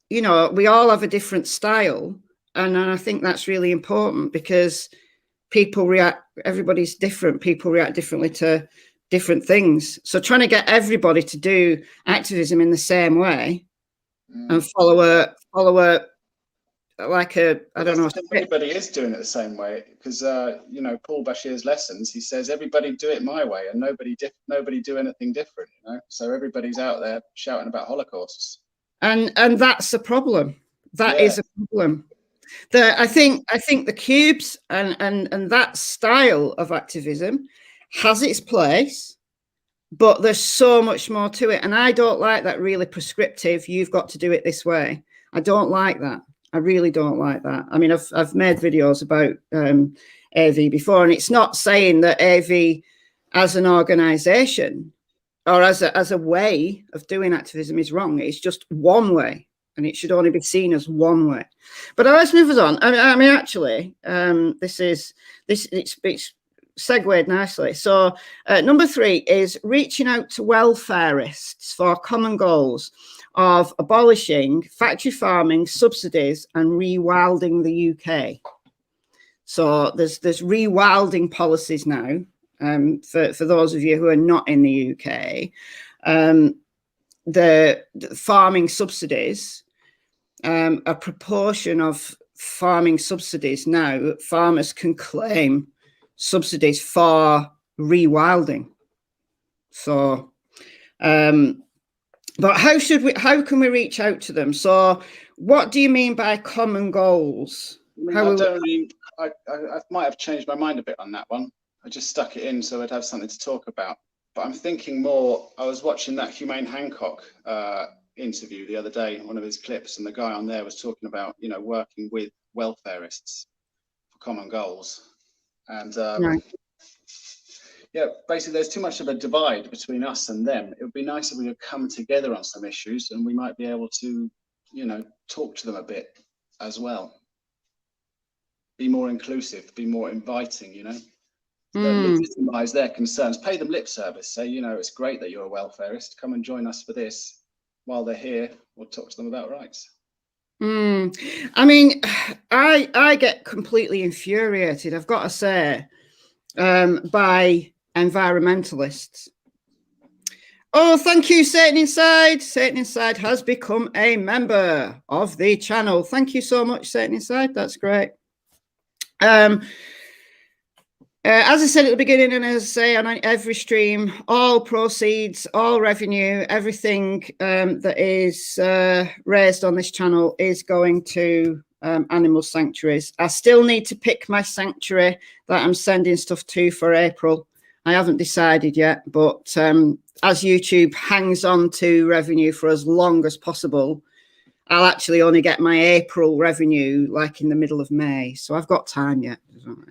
you know, we all have a different style. And I think that's really important because everybody's different. People react differently to different things. So trying to get everybody to do activism in the same way and follow a like a, I don't know. Everybody is doing it the same way because, you know, Paul Bashir's lessons, he says, everybody do it my way and nobody do anything different, you know? So everybody's out there shouting about holocausts. And that's a problem. That is a problem. I think the cubes and that style of activism has its place, but there's so much more to it. And I don't like that really prescriptive, you've got to do it this way. I don't like that. I really don't like that. I mean, I've made videos about AV before, and it's not saying that AV as an organization or as a way of doing activism is wrong. It's just one way, and it should only be seen as one way. But let's move on. I mean, actually, it's segued nicely. So number 3 is reaching out to welfareists for common goals of abolishing factory farming, subsidies, and rewilding the UK. So there's rewilding policies now. For those of you who are not in the UK, the farming subsidies, a proportion of farming subsidies now, farmers can claim subsidies for rewilding. So, but how can we reach out to them? So what do you mean by common goals? I might have changed my mind a bit on that one. I just stuck it in so I'd have something to talk about. But I'm thinking more, I was watching that Humane Hancock interview the other day, one of his clips, and the guy on there was talking about, you know, working with welfareists for common goals. And Right. yeah, basically there's too much of a divide between us and them. It would be nice if we could come together on some issues, and we might be able to, you know, talk to them a bit as well. Be more inclusive, be more inviting, you know. Legitimize their concerns, pay them lip service, say, you know, it's great that you're a welfareist, come and join us for this. While they're here, we'll talk to them about rights. I mean, I get completely infuriated, I've got to say, by environmentalists. Oh, thank you, Satan Inside. Satan Inside has become a member of the channel. Thank you so much, Satan Inside. That's great. As I said at the beginning, and as I say on every stream, all proceeds, all revenue, everything that is raised on this channel is going to animal sanctuaries. I still need to pick my sanctuary that I'm sending stuff to for April. I haven't decided yet, but as YouTube hangs on to revenue for as long as possible, I'll actually only get my April revenue like in the middle of May. So I've got time yet.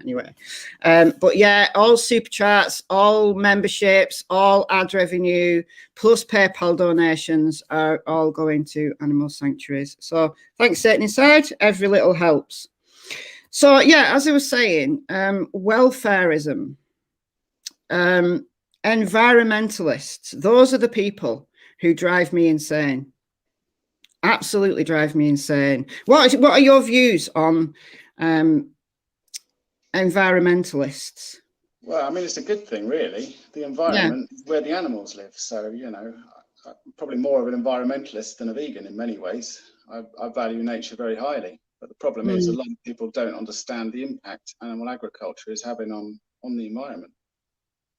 Anyway, but yeah, all super chats, all memberships, all ad revenue, plus PayPal donations are all going to animal sanctuaries. So thanks, Satan Inside. Every little helps. So yeah, as I was saying, welfareism, environmentalists, those are the people who drive me insane. Absolutely drive me insane. What are your views on environmentalists? Well, I mean, it's a good thing, really. The environment is where the animals live. So, you know, I'm probably more of an environmentalist than a vegan in many ways. I value nature very highly. But the problem is a lot of people don't understand the impact animal agriculture is having on the environment.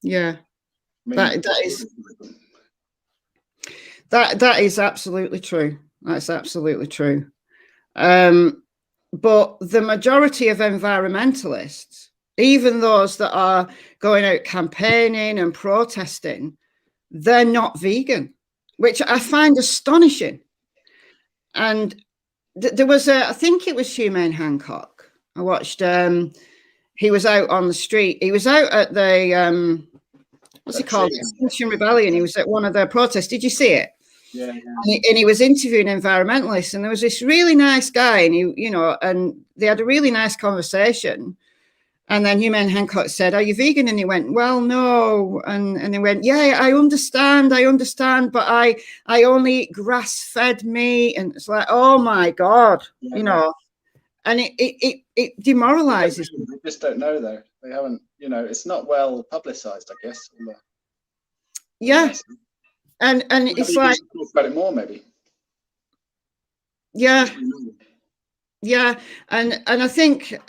Yeah, I mean, that is absolutely true. That's absolutely true. But the majority of environmentalists, even those that are going out campaigning and protesting, they're not vegan, which I find astonishing. And there was I think it was Humane Hancock. I watched, he was out on the street. He was out at the, what's it called? Extinction Rebellion. He was at one of their protests. Did you see it? Yeah. And he was interviewing environmentalists, and there was this really nice guy, and and they had a really nice conversation. And then Humane Hancock said, "Are you vegan?" And he went, "Well, no." And he went, "Yeah, I understand, but I only eat grass-fed meat." And it's like, oh my God, and it demoralizes. They just don't know, though. They haven't, it's not well publicized, I guess. Yeah. And it's like, talk about it more, maybe. Yeah. And I think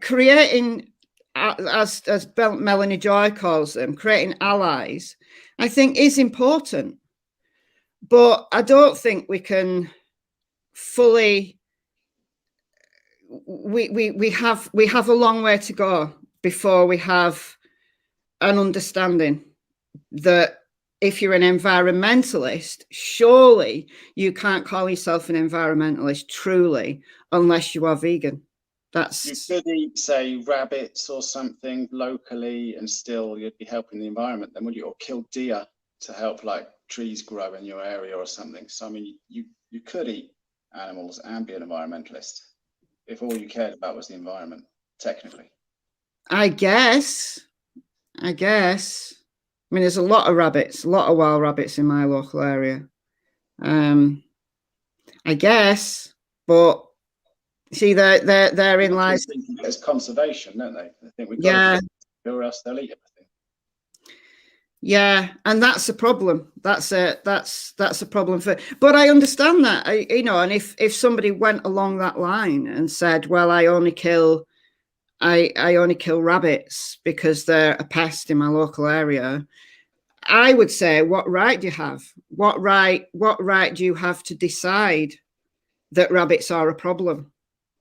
creating, as Melanie Joy calls them, creating allies, I think is important. But I don't think we can fully, we have a long way to go before we have an understanding that if you're an environmentalist, surely you can't call yourself an environmentalist truly unless you are vegan. That's, you could eat, say, rabbits or something locally, and still you'd be helping the environment, then, would you? Or kill deer to help like trees grow in your area or something. So I mean, you could eat animals and be an environmentalist if all you cared about was the environment, technically. I guess. I mean, there's a lot of rabbits, a lot of wild rabbits in my local area. I guess, but see, therein lies. It's conservation, don't they? I think we've got Yeah. to, or else they'll eat everything. Yeah, and that's a problem. That's a problem for. But I understand that, you know. And if somebody went along that line and said, "Well, I only kill rabbits because they're a pest in my local area," I would say, what right do you have? What right do you have to decide that rabbits are a problem?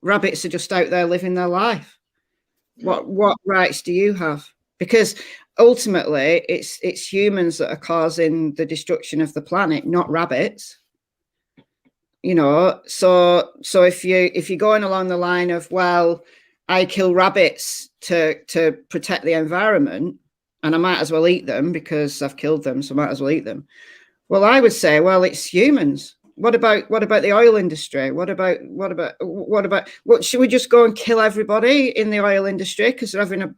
Rabbits are just out there living their life. Yeah. What rights do you have? Because ultimately it's humans that are causing the destruction of the planet, not rabbits. You know, so if you're going along the line of, well, I kill rabbits to protect the environment, and I might as well eat them because I've killed them, so I might as well eat them. Well, I would say, well, it's humans. What about the oil industry? What should we just go and kill everybody in the oil industry because they're having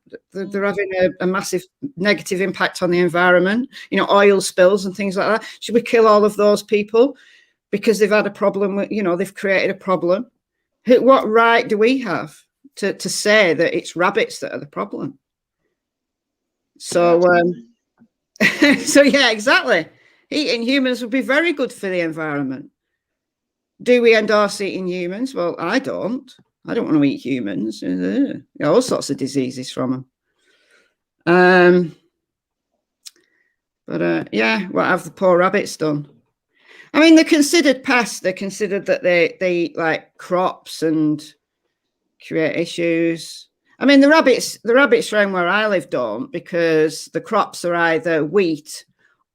a massive negative impact on the environment? You know, oil spills and things like that. Should we kill all of those people because they've had a problem with, you know, they've created a problem? What right do we have to say that it's rabbits that are the problem? So, so yeah, exactly. Eating humans would be very good for the environment. Do we endorse eating humans? Well, I don't. I don't want to eat humans. All sorts of diseases from them. But yeah, what have the poor rabbits done? I mean, they're considered pests. They're considered that they eat like crops and create issues. I mean, the rabbits around where I live don't, because the crops are either wheat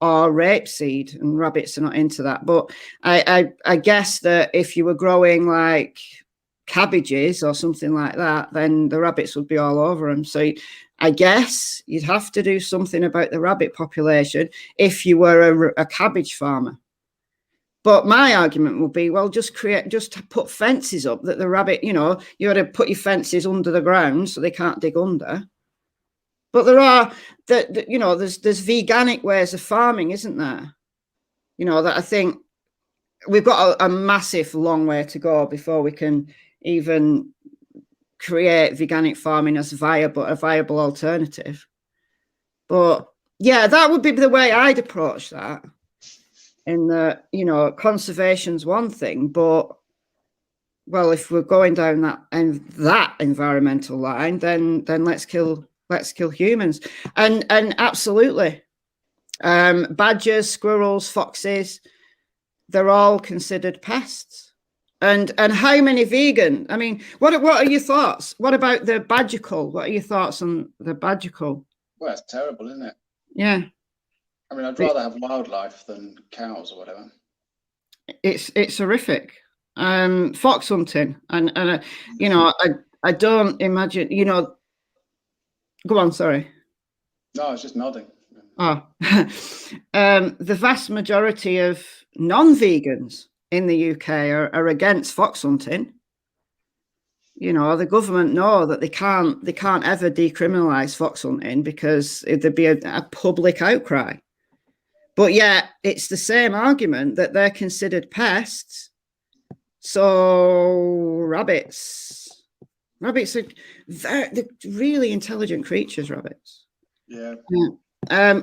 or rapeseed, and rabbits are not into that. But I guess that if you were growing like cabbages or something like that, then the rabbits would be all over them. So I guess you'd have to do something about the rabbit population if you were a cabbage farmer. But my argument would be, well, just put fences up that the rabbit, you know, you ought to put your fences under the ground so they can't dig under. But there are, you know, there's veganic ways of farming, isn't there? You know, that I think we've got a massive long way to go before we can even create veganic farming as a viable alternative. But yeah, that would be the way I'd approach that. In the, you know, conservation's one thing, but well, if we're going down that environmental line, then let's kill humans. And absolutely, badgers, squirrels, foxes, they're all considered pests. And how many vegan? I mean, what are your thoughts? What about the badger-cull? What are your thoughts on the badger-cull? Well, it's terrible, isn't it? Yeah. I mean, I'd rather have wildlife than cows or whatever. It's horrific. Fox hunting, and you know, I don't imagine, you know. Go on, sorry. No, I was just nodding. Oh, the vast majority of non-vegans in the UK are against fox hunting. You know, the government know that they can't ever decriminalise fox hunting because there'd be a public outcry. But yeah, it's the same argument that they're considered pests. So rabbits are they're really intelligent creatures, rabbits. Yeah.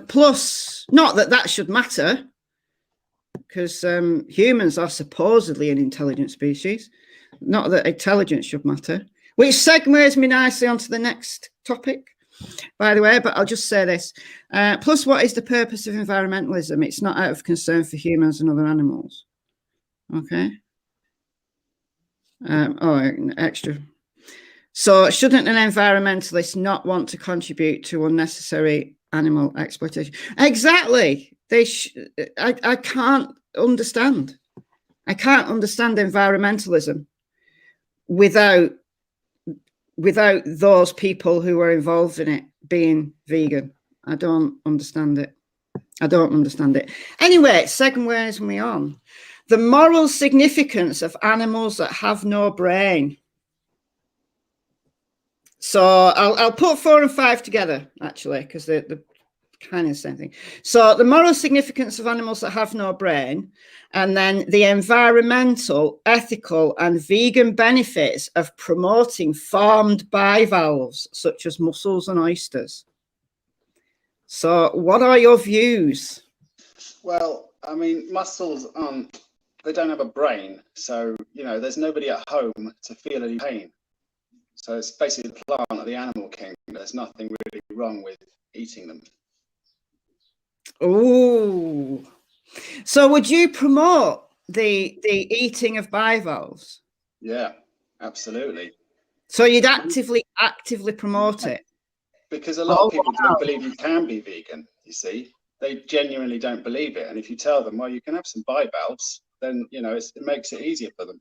Plus, not that should matter, because humans are supposedly an intelligent species. Not that intelligence should matter. Which segues me nicely onto the next topic, by the way, but I'll just say this. Plus, what is the purpose of environmentalism? It's not out of concern for humans and other animals. Okay. Extra. So shouldn't an environmentalist not want to contribute to unnecessary animal exploitation. Exactly. I can't understand. I can't understand environmentalism without those people who are involved in it being vegan. I don't understand it. I don't understand it. Anyway, segues me on. The moral significance of animals that have no brain. So I'll put 4 and 5 together, actually, because they're kind of the same thing. So the moral significance of animals that have no brain, and then the environmental, ethical, and vegan benefits of promoting farmed bivalves, such as mussels and oysters. So what are your views? Well, I mean, mussels they don't have a brain. So, you know, there's nobody at home to feel any pain. So it's basically the plant of the animal kingdom. There's nothing really wrong with eating them. Oh, so would you promote the eating of bivalves? Yeah, absolutely. So you'd actively promote it? Because a lot of people don't believe you can be vegan, you see. They genuinely don't believe it. And if you tell them, well, you can have some bivalves, then, you know, it makes it easier for them.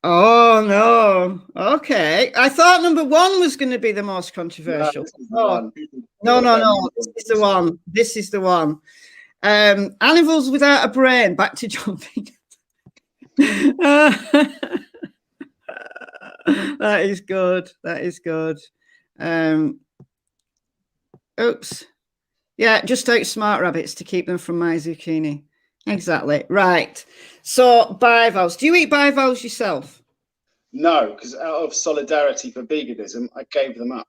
Oh, no. Okay. I thought number 1 was going to be the most controversial. No, no. This is the one. This is the one. Animals without a brain. Back to jumping. That is good. That is good. Oops. Yeah, just outsmart rabbits to keep them from my zucchini. Exactly. Right. So bivalves. Do you eat bivalves yourself? No, because out of solidarity for veganism, I gave them up.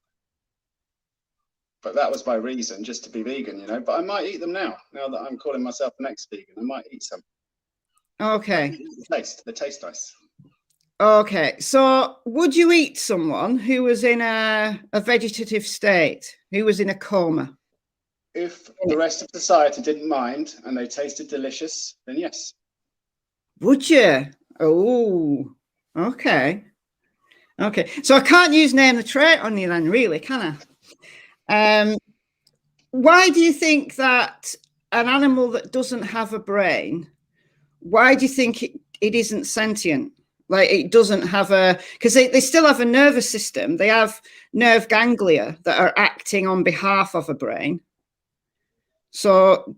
But that was my reason, just to be vegan, you know. But I might eat them now that I'm calling myself an ex-vegan. I might eat some. Okay. They taste nice. Okay. So would you eat someone who was in a vegetative state, who was in a coma? If the rest of society didn't mind and they tasted delicious, then yes. Would you? Oh, okay. Okay. So I can't use name the trait on you then, really, can I? Why do you think that an animal that doesn't have a brain, why do you think it isn't sentient? Like it doesn't have because they still have a nervous system. They have nerve ganglia that are acting on behalf of a brain. So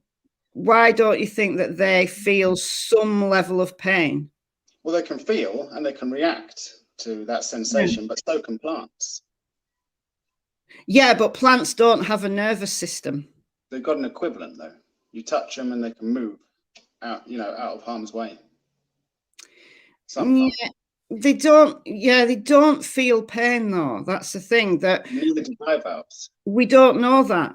why don't you think that they feel some level of pain? Well, they can feel and they can react to that sensation, but so can plants. Yeah, but plants don't have a nervous system. They've got an equivalent though. You touch them and they can move out, you know, out of harm's way. Yeah, they don't. Yeah, they don't feel pain though. That's the thing that neither do bivalves. We don't know that.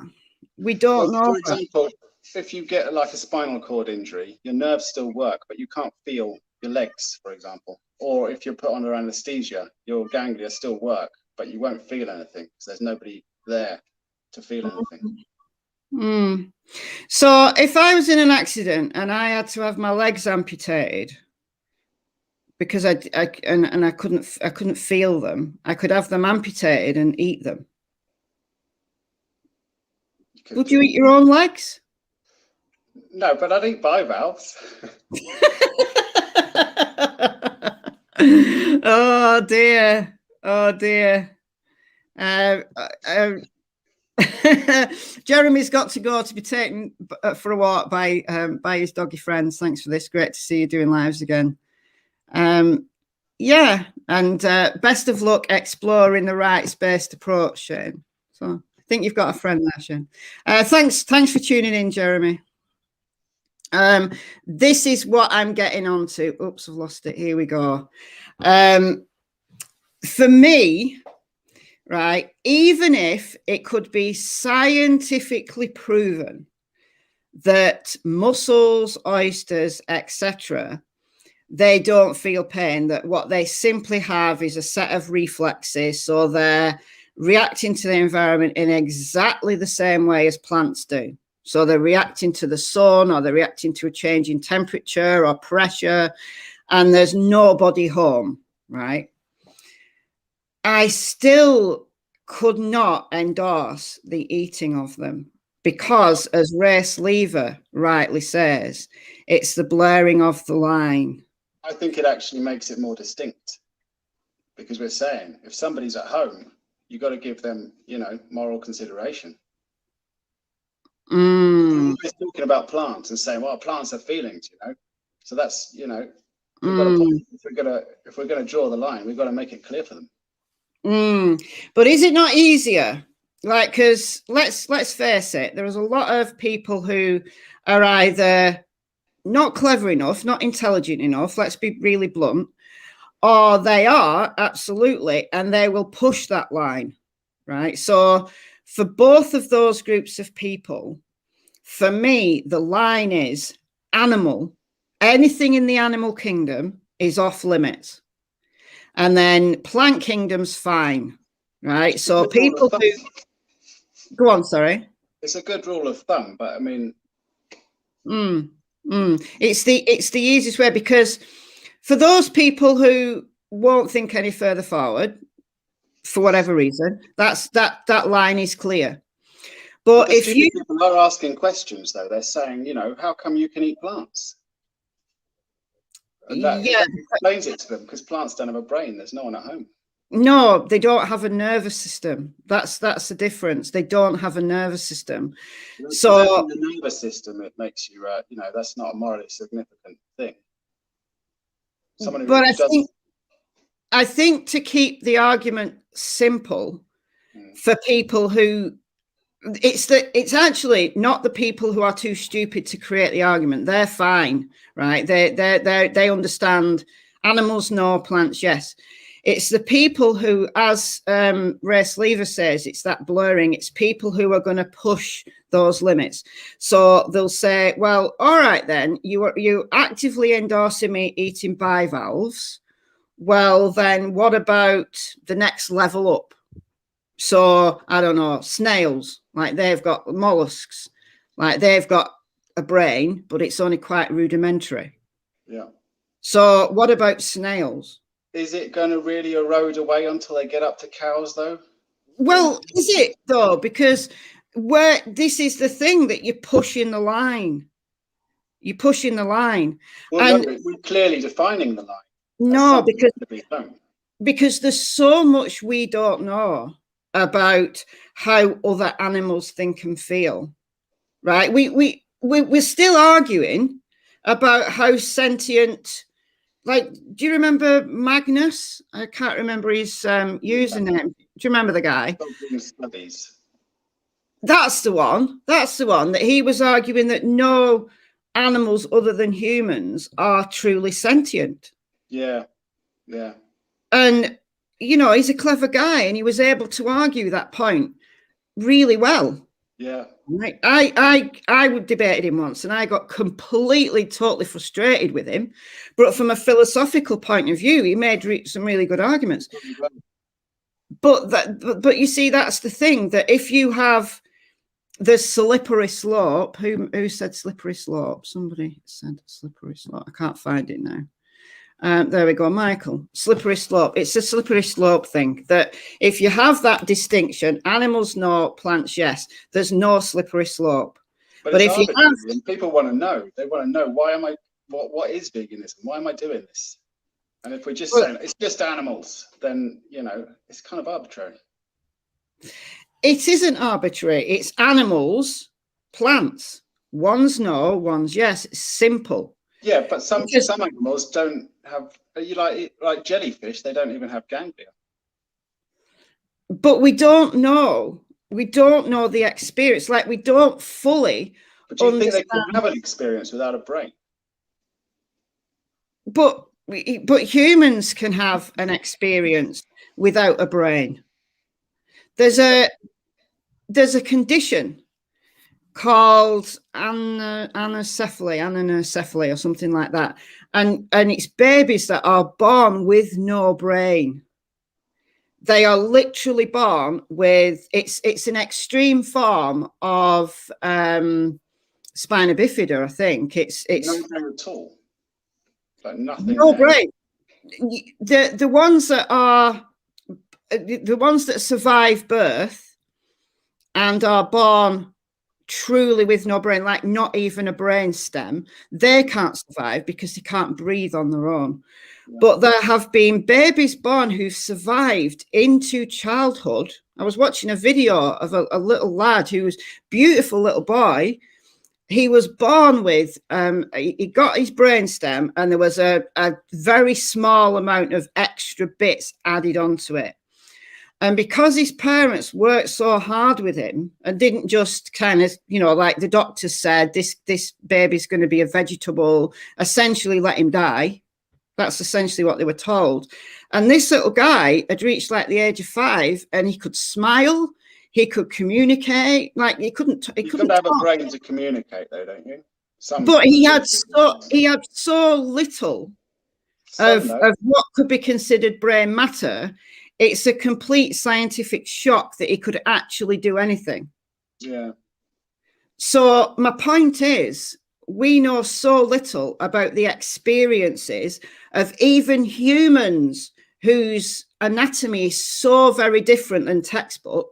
We don't know. For example, if you get like a spinal cord injury, your nerves still work, but you can't feel your legs, for example. Or if you're put under anesthesia, your ganglia still work, but you won't feel anything because there's nobody there to feel anything. So if I was in an accident and I had to have my legs amputated because I couldn't feel them, I could have them amputated and eat them. Would you eat your own legs? No, but I'd eat bivalves. Oh dear. Oh dear. Jeremy's got to go to be taken for a walk by his doggy friends. Thanks for this. Great to see you doing lives again. Yeah, and best of luck exploring the right spaced approach, Shane. So I think you've got a friend there, Shane. Thanks for tuning in, Jeremy. This is what I'm getting onto. Oops, I've lost it. Here we go. For me, right, even if it could be scientifically proven that mussels, oysters, etc., they don't feel pain, that what they simply have is a set of reflexes, so they're reacting to the environment in exactly the same way as plants do. So they're reacting to the sun, or they're reacting to a change in temperature or pressure, and there's nobody home, right? I still could not endorse the eating of them. because, as Race Lever rightly says, it's the blurring of the line. I think it actually makes it more distinct, because we're saying if somebody's at home, you've got to give them, you know, moral consideration. We're talking about plants and saying, well, plants have feelings, you know. So that's, you know, we've got to, if we're gonna draw the line, we've got to make it clear for them. But is it not easier? Like, because let's face it, there's a lot of people who are either not clever enough, not intelligent enough, let's be really blunt, or they are, absolutely, and they will push that line, right? So for both of those groups of people, for me, the line is animal. Anything in the animal kingdom is off limits. And then plant kingdom's fine, right? So people who... Go on, sorry. It's a good rule of thumb, but I mean... It's the easiest way, because for those people who won't think any further forward, for whatever reason, that line is clear. But if people are asking questions, though, they're saying, you know, how come you can eat plants? And that explains it to them, because plants don't have a brain. There's no one at home. No, they don't have a nervous system. That's the difference. They don't have a nervous system. So the nervous system, it makes you, you know, that's not a morally significant thing. But I think to keep the argument simple for people who, it's actually not the people who are too stupid to create the argument. They're fine, right? They understand animals, no, plants, yes. It's the people who, as Race Lever says, it's that blurring. It's people who are going to push those limits. So they'll say, well, all right, then, you actively endorsing me eating bivalves. Well, then what about the next level up? So, I don't know, snails, like they've got mollusks, like they've got a brain, but it's only quite rudimentary. Yeah. So what about snails? Is it going to really erode away until they get up to cows, though? Well, is it, though? Because this is the thing, that you're pushing the line. You're pushing the line. Well, no, we're clearly defining the line. No, because there's so much we don't know about how other animals think and feel, right? We're still arguing about how sentient... Like, do you remember Magnus? I can't remember his username. Do you remember the guy? That's the one. That's the one, that he was arguing that no animals other than humans are truly sentient. Yeah, yeah. And, you know, he's a clever guy, and he was able to argue that point really well. Yeah. Right. I debated him once, and I got completely, totally frustrated with him. But from a philosophical point of view, he made some really good arguments. But you see, that's the thing, that if you have the slippery slope, who said slippery slope? Somebody said slippery slope. I can't find it now. There we go, Michael. Slippery slope. It's a slippery slope thing, that if you have that distinction, animals no, plants yes, there's no slippery slope. But if you have, and people want to know, they want to know, why am I? What is veganism? Why am I doing this? And if we're just saying it's just animals, then, you know, it's kind of arbitrary. It isn't arbitrary. It's animals, plants. One's no, one's yes. It's simple. Yeah, but some animals don't have, you like jellyfish, they don't even have ganglia. But we don't know. We don't know the experience. Like, we don't fully But do you think they can have an experience without a brain? But humans can have an experience without a brain. There's a condition called anencephaly or something like that, and it's babies that are born with no brain. They are literally born with it's an extreme form of spina bifida. I think it's no brain at all, like nothing. No brain. The ones that are the ones that survive birth and are born truly with no brain, like not even a brain stem, they can't survive because they can't breathe on their own. Yeah. But there have been babies born who've survived into childhood. I was watching a video of a little lad who was beautiful little boy. He was born with, he got his brainstem and there was a very small amount of extra bits added onto it. And because his parents worked so hard with him and didn't just kind of, you know, like the doctor said, this baby's going to be a vegetable, essentially let him die. That's essentially what they were told. And this little guy had reached like the age of 5 and he could smile. He could communicate. Like he couldn't. You couldn't have a brain to communicate, though, don't you? But he had so little of what could be considered brain matter. It's a complete scientific shock that he could actually do anything. Yeah. So my point is, we know so little about the experiences of even humans whose anatomy is so very different than textbook.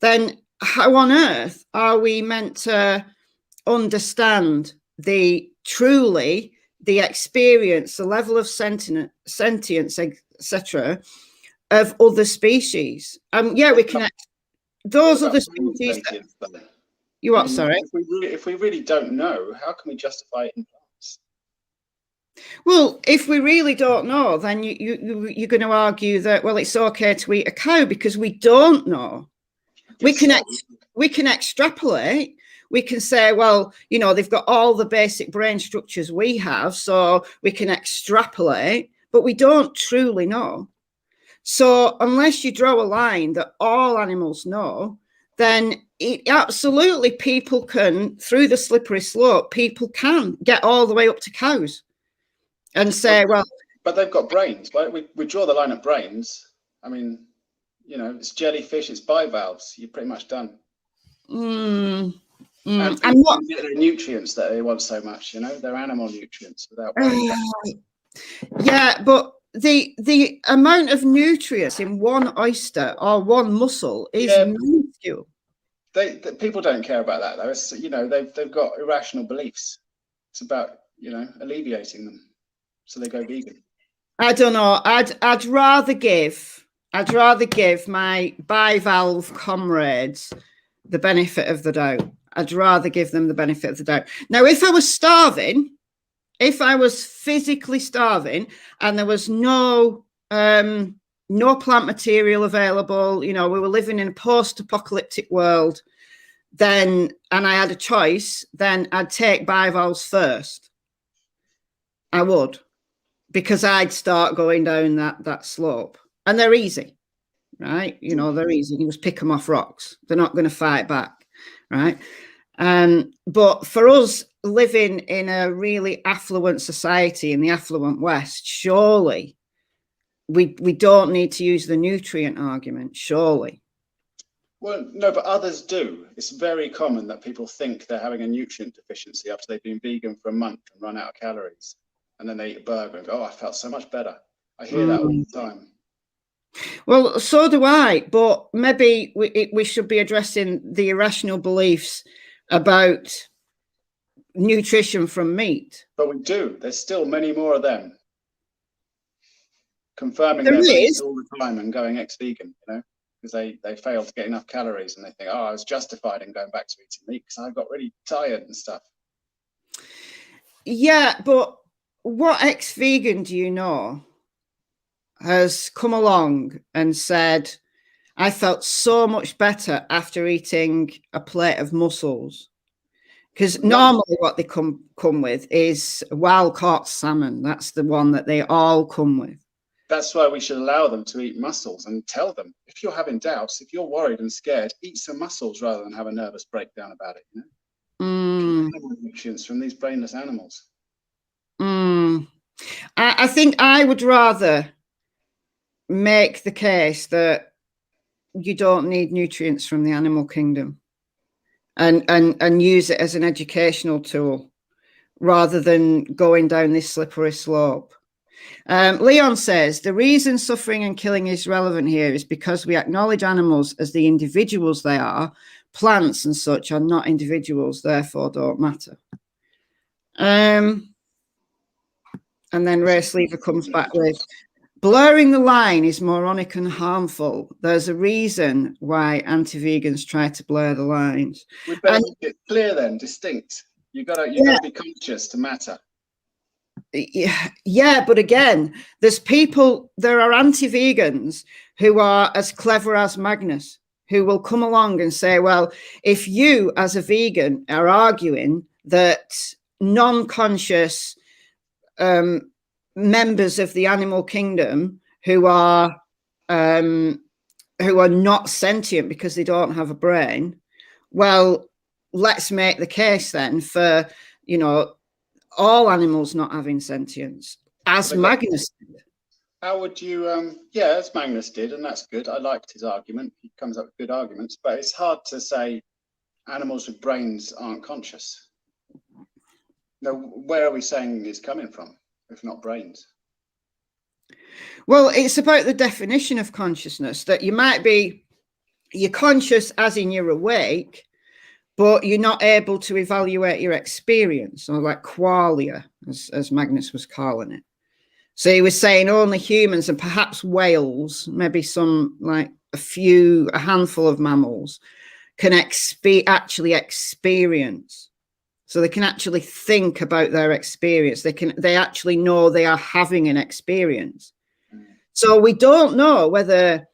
Then how on earth are we meant to understand the experience, the level of sentience, etc., of other species? Yeah, we can. Those other species. You what? Sorry. If we really don't know, how can we justify it in plants? Well, if we really don't know, then you're going to argue that, well, it's okay to eat a cow because we don't know. We can extrapolate. We can say, well, you know, they've got all the basic brain structures we have, so we can extrapolate, but we don't truly know. So unless you draw a line that all animals know, then absolutely people can, through the slippery slope, people can get all the way up to cows and say, well. But they've got brains, right? We draw the line at brains. I mean, you know, it's jellyfish, it's bivalves. You're pretty much done. And what their nutrients that they want so much, you know, they're animal nutrients without brains. Yeah, but the amount of nutrients in one oyster or one mussel is minuscule. People don't care about that though. It's, you know, they've got irrational beliefs. It's about, you know, alleviating them, so they go vegan. I don't know. I'd rather give my bivalve comrades the benefit of the doubt. I'd rather give them the benefit of the doubt. Now, if I was starving, if I was physically starving and there was no plant material available, you know, we were living in a post-apocalyptic world, then, and I had a choice, then I'd take bivalves first. I would, because I'd start going down that slope. And they're easy, right? You know, they're easy. You just pick them off rocks. They're not going to fight back, right? But for us living in a really affluent society in the affluent West, surely we don't need to use the nutrient argument, surely. Well, no, but others do. It's very common that people think they're having a nutrient deficiency after they've been vegan for a month and run out of calories. And then they eat a burger and go, oh, I felt so much better. I hear that all the time. Well, so do I, but maybe we should be addressing the irrational beliefs about nutrition from meat. But we do. There's still many more of them confirming their beliefs all the time and going ex-vegan, you know, because they fail to get enough calories and they think, oh, I was justified in going back to eating meat because I got really tired and stuff. Yeah, but what ex-vegan do you know has come along and said, I felt so much better after eating a plate of mussels? Because normally what they come with is wild caught salmon. That's the one that they all come with. That's why we should allow them to eat mussels and tell them, if you're having doubts, if you're worried and scared, eat some mussels rather than have a nervous breakdown about it, you know? Nutrients from these brainless animals. I think I would rather make the case that you don't need nutrients from the animal kingdom and use it as an educational tool rather than going down this slippery slope. Leon says, the reason suffering and killing is relevant here is because we acknowledge animals as the individuals they are, plants and such are not individuals, therefore don't matter. And then Race Lever comes back with, blurring the line is moronic and harmful. There's a reason why anti-vegans try to blur the lines. We better make it clear then, distinct. You gotta be conscious to matter. Yeah, but again, there are anti-vegans who are as clever as Magnus, who will come along and say, well, if you as a vegan are arguing that non-conscious members of the animal kingdom who are not sentient because they don't have a brain, well, let's make the case then for, you know, all animals not having sentience, as Magnus did. How would you, as Magnus did, and that's good. I liked his argument. He comes up with good arguments, but it's hard to say animals with brains aren't conscious. Now, where are we saying it's coming from, if not brains? Well, it's about the definition of consciousness, that you're conscious as in you're awake, but you're not able to evaluate your experience, or like qualia, as Magnus was calling it. So he was saying only humans and perhaps whales, maybe some, like a handful of mammals, can actually experience. So they can actually think about their experience. They actually know they are having an experience. So we don't know whether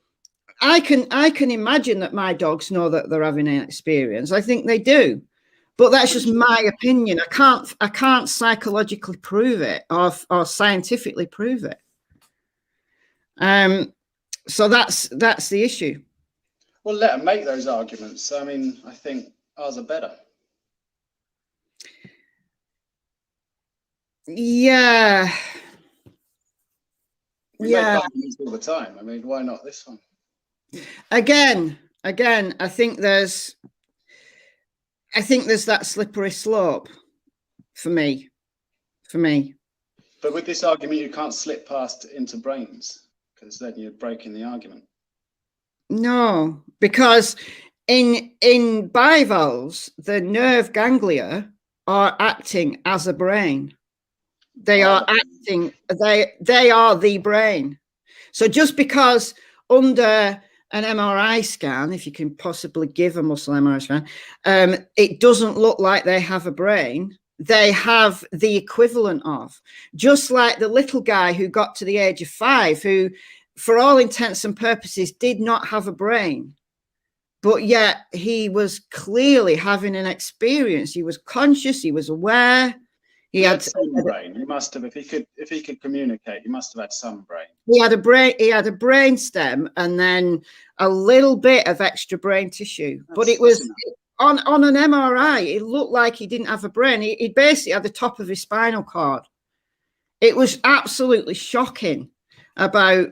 I can imagine that my dogs know that they're having an experience. I think they do, but that's just my opinion. I can't psychologically prove it or scientifically prove it. So that's the issue. Well, let them make those arguments. I mean, I think ours are better. Yeah. We make arguments all the time. I mean, why not this one? Again, I think there's that slippery slope for me. But with this argument, you can't slip past into brains, because then you're breaking the argument. No, because in bivalves, the nerve ganglia are acting as a brain. They are acting. They are the brain. So just because under an MRI scan, if you can possibly give a muscle MRI scan, it doesn't look like they have a brain. They have the equivalent of, just like the little guy who got to the age of 5, who, for all intents and purposes, did not have a brain, but yet he was clearly having an experience. He was conscious. He was aware. He had some brain. He must have, if he could communicate, he must have had some brain. He had a brain. He had a brain stem, and then a little bit of extra brain tissue. But it was on an MRI. It looked like he didn't have a brain. He basically had the top of his spinal cord. It was absolutely shocking. About,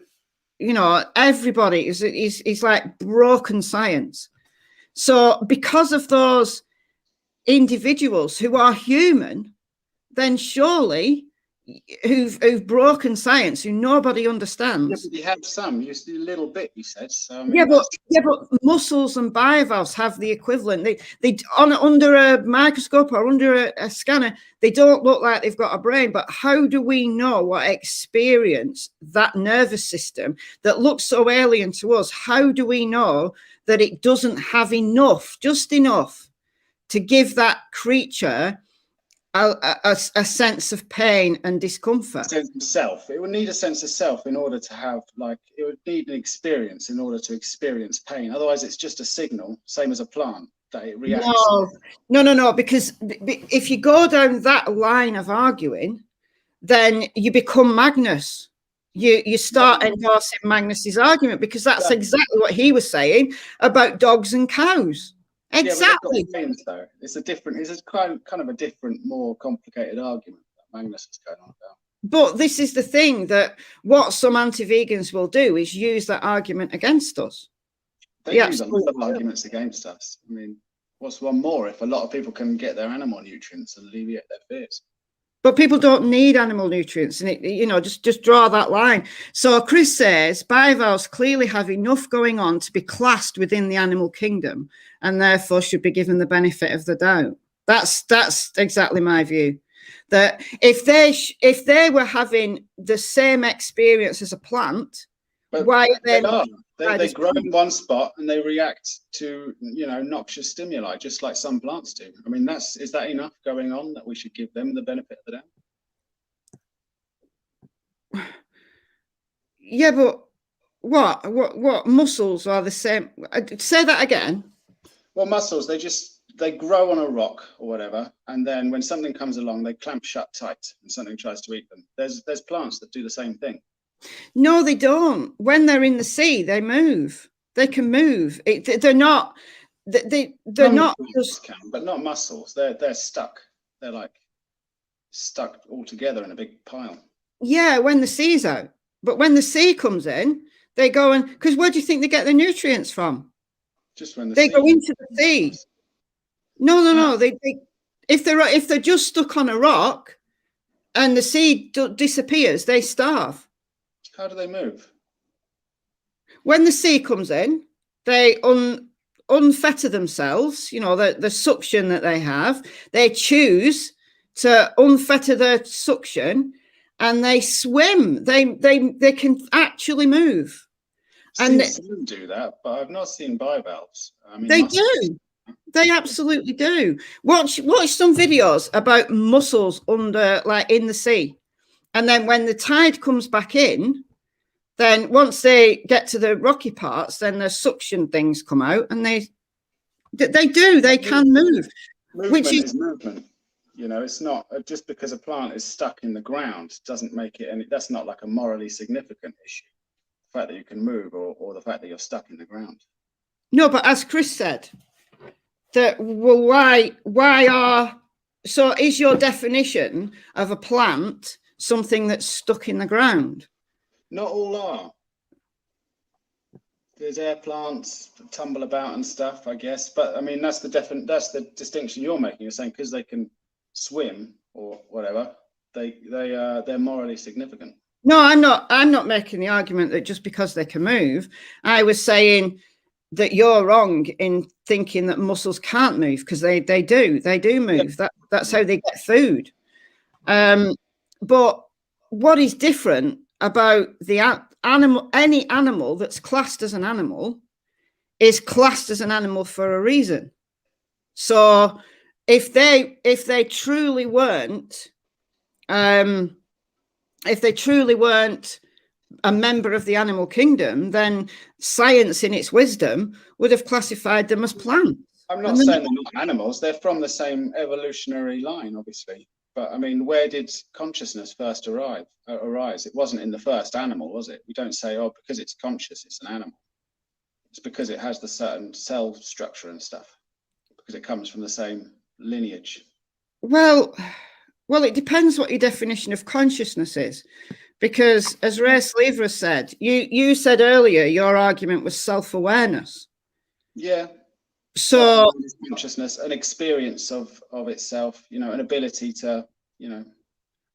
you know, everybody is like broken science. So because of those individuals who are human, then surely who've broken science, who nobody understands. Yeah, but you have some, you see a little bit, you said. So, I mean, yeah, but mussels and bivalves have the equivalent. They under a microscope or under a scanner, they don't look like they've got a brain. But how do we know what experience that nervous system that looks so alien to us? How do we know that it doesn't have just enough, to give that creature a sense of pain and discomfort? A sense of self. It would need a sense of self in order to have, like, it would need an experience in order to experience pain. Otherwise, it's just a signal, same as a plant, that it reacts. No, because if you go down that line of arguing, then you become Magnus. You start endorsing Magnus's argument, because that's exactly what he was saying about dogs and cows. Exactly. Yeah, brains, though. It's a kind of a different, more complicated argument that Magnus is going on about. But this is the thing, that what some anti-vegans will do is use that argument against us. They use a lot of arguments against us. I mean, what's one more if a lot of people can get their animal nutrients and alleviate their fears? But people don't need animal nutrients, and just draw that line. So Chris says bivalves clearly have enough going on to be classed within the animal kingdom, and therefore should be given the benefit of the doubt. That's exactly my view. That if they were having the same experience as a plant, why are they? They grow in one spot and they react to noxious stimuli just like some plants do. I mean, is that enough going on that we should give them the benefit of the doubt? Yeah, but what mussels are the same? Say that again. Well, mussels, they grow on a rock or whatever, and then when something comes along, they clamp shut tight and something tries to eat them. There's plants that do the same thing. No, they don't. When they're in the sea, they move. They can move. They're not. They're not. But not mussels. They're stuck. They're like stuck all together in a big pile. Yeah, when the sea's out. But when the sea comes in, they go and because where do you think they get the nutrients from? Just when they go into the sea. No. They if they're just stuck on a rock, and the sea disappears, they starve. How do they move? When the sea comes in, they unfetter themselves. The suction that they have. They choose to unfetter their suction, and they swim. They can actually move. And some do that, but I've not seen bivalves. I mean, they do. They absolutely do. Watch some videos about mussels under, like in the sea, and then when the tide comes back in. Then once they get to the rocky parts, then the suction things come out, and they can move. Movement is movement. It's not just because a plant is stuck in the ground doesn't make it any. That's not like a morally significant issue. The fact that you can move, or the fact that you're stuck in the ground. No, but as Chris said, that so is your definition of a plant something that's stuck in the ground? Not all are. There's air plants that tumble about and stuff, I guess. But I mean, that's the distinction you're making. You're saying because they can swim or whatever, they're morally significant. No, I'm not making the argument that just because they can move. I was saying that you're wrong in thinking that mussels can't move, because they do move. Yeah. That's how they get food. But what is different about the animal, any animal that's classed as an animal is classed as an animal for a reason. So if they truly weren't a member of the animal kingdom, then science in its wisdom would have classified them as plants. I'm not saying they're not animals. They're from the same evolutionary line, obviously. But I mean, where did consciousness first arise? It wasn't in the first animal, was it? We don't say, oh, because it's conscious, it's an animal. It's because it has the certain cell structure and stuff, because it comes from the same lineage. Well, it depends what your definition of consciousness is. Because as Ray Sleever said, you said earlier, your argument was self-awareness. Yeah. So consciousness, an experience of itself, an ability to,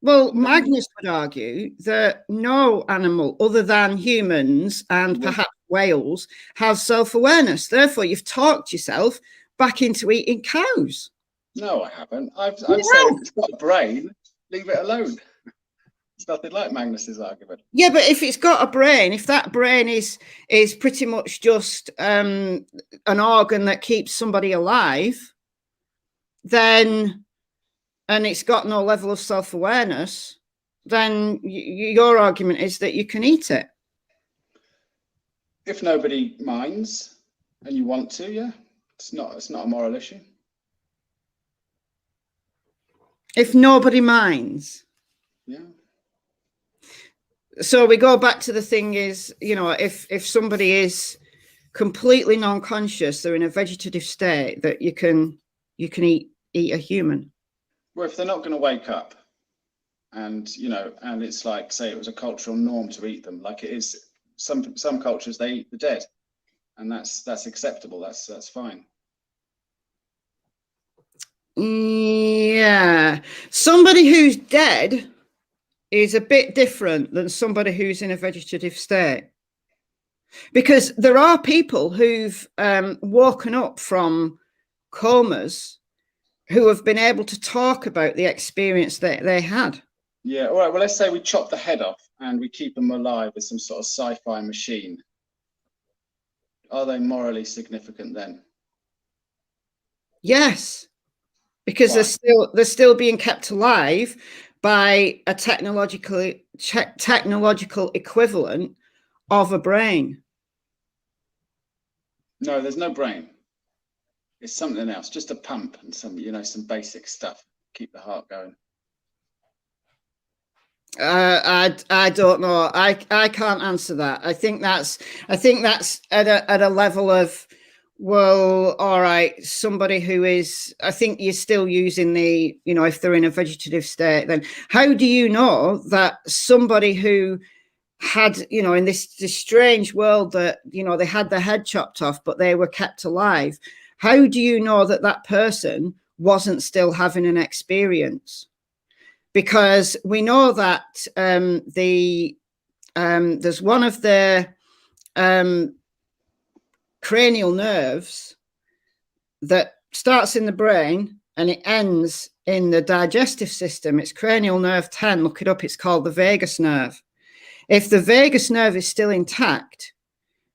Well, Magnus would argue that no animal other than humans and perhaps whales has self-awareness. Therefore, you've talked yourself back into eating cows. No, I haven't. I'm saying it's got a brain, leave it alone. It's nothing like Magnus's argument. Yeah, but if it's got a brain, if that brain is pretty much just an organ that keeps somebody alive, then, and it's got no level of self-awareness, then your argument is that you can eat it. If nobody minds and you want to, yeah, it's not a moral issue. If nobody minds. Yeah. So we go back to the thing is, if somebody is completely non-conscious, they're in a vegetative state, that you can eat a human. Well, if they're not going to wake up, and and it's like, say it was a cultural norm to eat them, like it is some cultures, they eat the dead, and that's acceptable. That's fine. Yeah. Yeah. Somebody who's dead is a bit different than somebody who's in a vegetative state. Because there are people who've woken up from comas who have been able to talk about the experience that they had. Yeah, all right. Well, let's say we chop the head off and we keep them alive with some sort of sci-fi machine. Are they morally significant then? Yes, because they're still being kept alive by a technological equivalent of a brain. No, there's no brain. It's something else, just a pump and some, you know, some basic stuff. Keep the heart going. I don't know. I can't answer that. I think that's at a level of, well, all right, somebody who is, I think you're still using the, you know, if they're in a vegetative state, then how do you know that somebody who had, you know, in this strange world that, you know, they had their head chopped off, but they were kept alive. How do you know that that person wasn't still having an experience? Because we know that there's one of the cranial nerves that starts in the brain and it ends in the digestive system. It's cranial nerve 10. Look it up. It's called the vagus nerve. If the vagus nerve is still intact,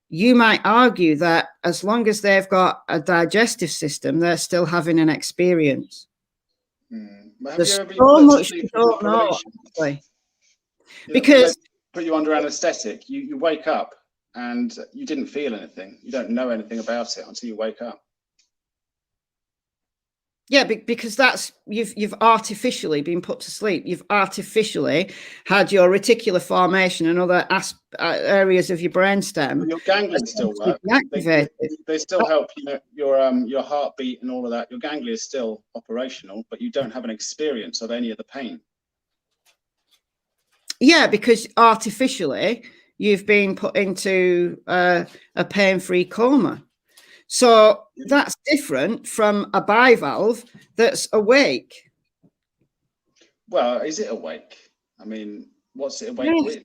you might argue that as long as they've got a digestive system, they're still having an experience. There's so much you don't know, actually. Because they put you under anesthetic, you wake up and you didn't feel anything. You don't know anything about it until you wake up. Yeah, because that's you've artificially been put to sleep. You've artificially had your reticular formation and other areas of your brainstem. Well, your ganglia still work. They still help, you know, your heartbeat and all of that. Your ganglia is still operational, but you don't have an experience of any of the pain. Yeah, because artificially you've been put into a pain-free coma. So that's different from a bivalve that's awake. Well, is it awake? I mean, what's it awake with?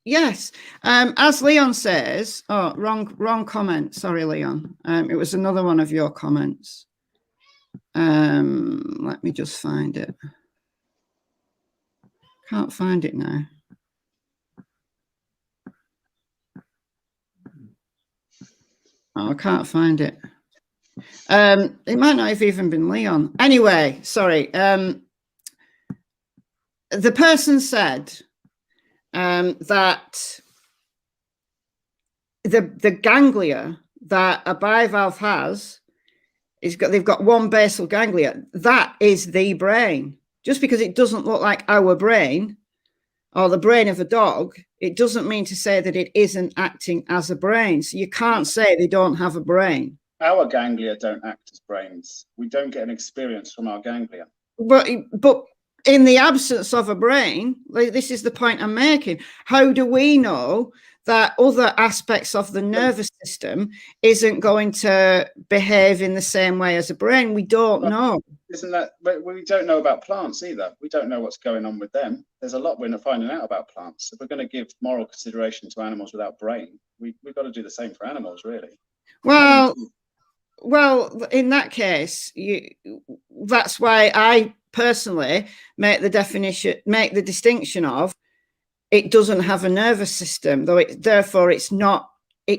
Yes. As Leon says, oh, wrong comment. Sorry, Leon. It was another one of your comments. Let me just find it. Can't find it now. Oh, I can't find it. It might not have even been Leon. Anyway, sorry. The person said that the ganglia that a bivalve has they've got one basal ganglia. That is the brain. Just because it doesn't look like our brain or the brain of a dog, it doesn't mean to say that it isn't acting as a brain. So you can't say they don't have a brain. Our ganglia don't act as brains. We don't get an experience from our ganglia. But in the absence of a brain, this is the point I'm making. How do we know that other aspects of the nervous system isn't going to behave in the same way as a brain? We don't know. Isn't that? But we don't know about plants either. We don't know what's going on with them. There's a lot we're not finding out about plants. If we're going to give moral consideration to animals without brain, we've got to do the same for animals, really. Well, in that case, that's why I personally make the distinction of it doesn't have a nervous system, therefore it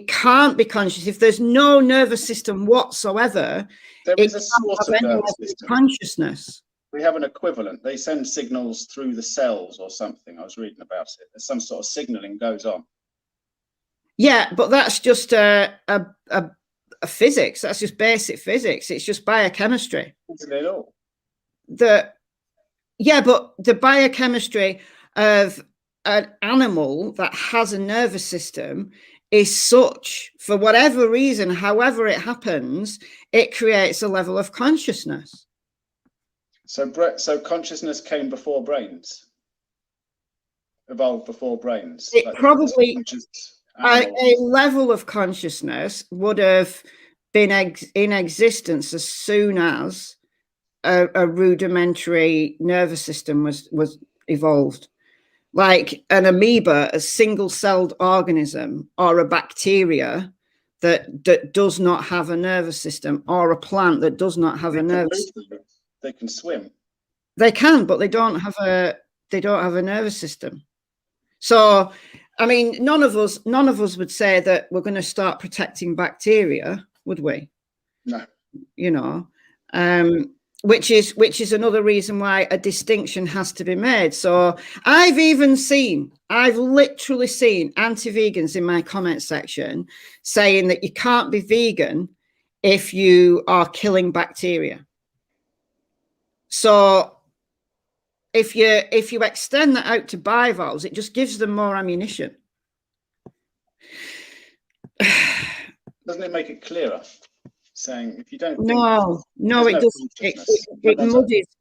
can't be conscious. If there's no nervous system whatsoever, there is a sort of nervous system. Consciousness. We have an equivalent. They send signals through the cells or something. I was reading about it. There's some sort of signaling goes on. Yeah, but that's just a physics. That's just basic physics. It's just biochemistry. Isn't it all? Yeah, but the biochemistry of an animal that has a nervous system is such, for whatever reason, however it happens, it creates a level of consciousness. So consciousness came before brains, evolved before brains. It probably a level of consciousness would have been in existence as soon as a rudimentary nervous system was evolved. Like an amoeba, a single-celled organism, or a bacteria that does not have a nervous system, or a plant that does not have a nervous system. They can swim. They can, but they don't have a nervous system. So, I mean, none of us would say that we're going to start protecting bacteria, would we? No. You know, which is another reason why a distinction has to be made. So I've literally seen anti-vegans in my comment section saying that you can't be vegan if you are killing bacteria. So if you extend that out to bivalves, it just gives them more ammunition. Doesn't it make it clearer? Saying if you don't think no, it does.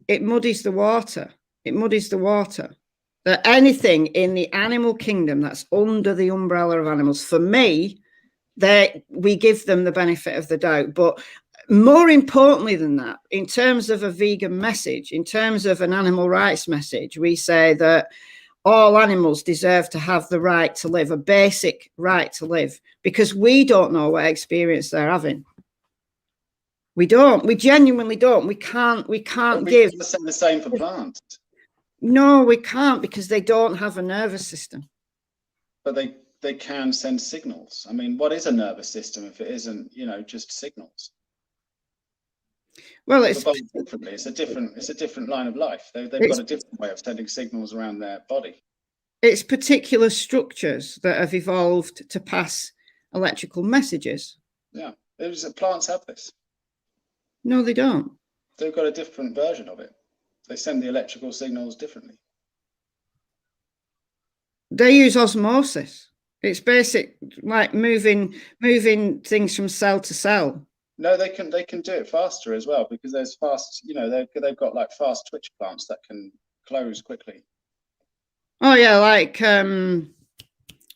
It muddies the water. It muddies the water. That anything in the animal kingdom that's under the umbrella of animals, for me, we give them the benefit of the doubt. But more importantly than that, in terms of a vegan message, in terms of an animal rights message, we say that all animals deserve to have the right to live, a basic right to live, because we don't know what experience they're having. We don't. We genuinely don't. We can't give. The same for plants. No, we can't, because they don't have a nervous system. But they can send signals. I mean, what is a nervous system if it isn't, just signals? Well, it's differently. It's a different line of life. They've got a different way of sending signals around their body. It's particular structures that have evolved to pass electrical messages. Yeah, plants have this. No, they don't. They've got a different version of it. They send the electrical signals differently. They use osmosis. It's basic, like moving things from cell to cell. No, they can do it faster as well, because there's fast, they've got like fast twitch plants that can close quickly. Oh yeah, like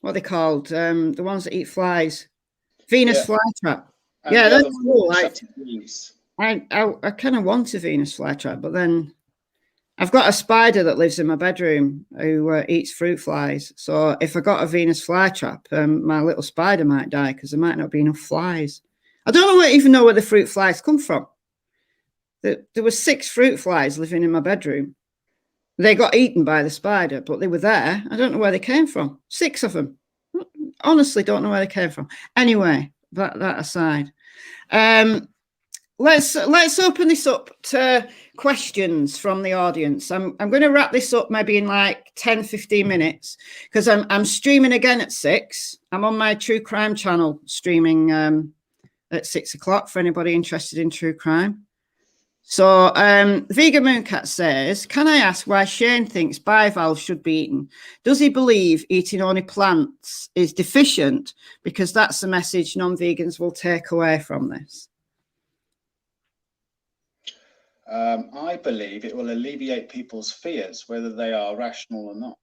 what are they called? The ones that eat flies. Venus flytrap. And yeah, that's cool. I kind of want a Venus flytrap, but then I've got a spider that lives in my bedroom who eats fruit flies. So if I got a Venus flytrap, my little spider might die because there might not be enough flies. I don't even know where the fruit flies come from. There were 6 fruit flies living in my bedroom. They got eaten by the spider, but they were there. I don't know where they came from. 6 of them. Honestly, don't know where they came from. Anyway, that aside. Let's open this up to questions from the audience. I'm going to wrap this up maybe in like 10-15 minutes, because I'm streaming again at 6. I'm on my true crime channel streaming at 6 o'clock for anybody interested in true crime. So Vegan Mooncat says, can I ask why Shane thinks bivalves should be eaten? Does he believe eating only plants is deficient, because that's the message non-vegans will take away from this? I believe it will alleviate people's fears, whether they are rational or not.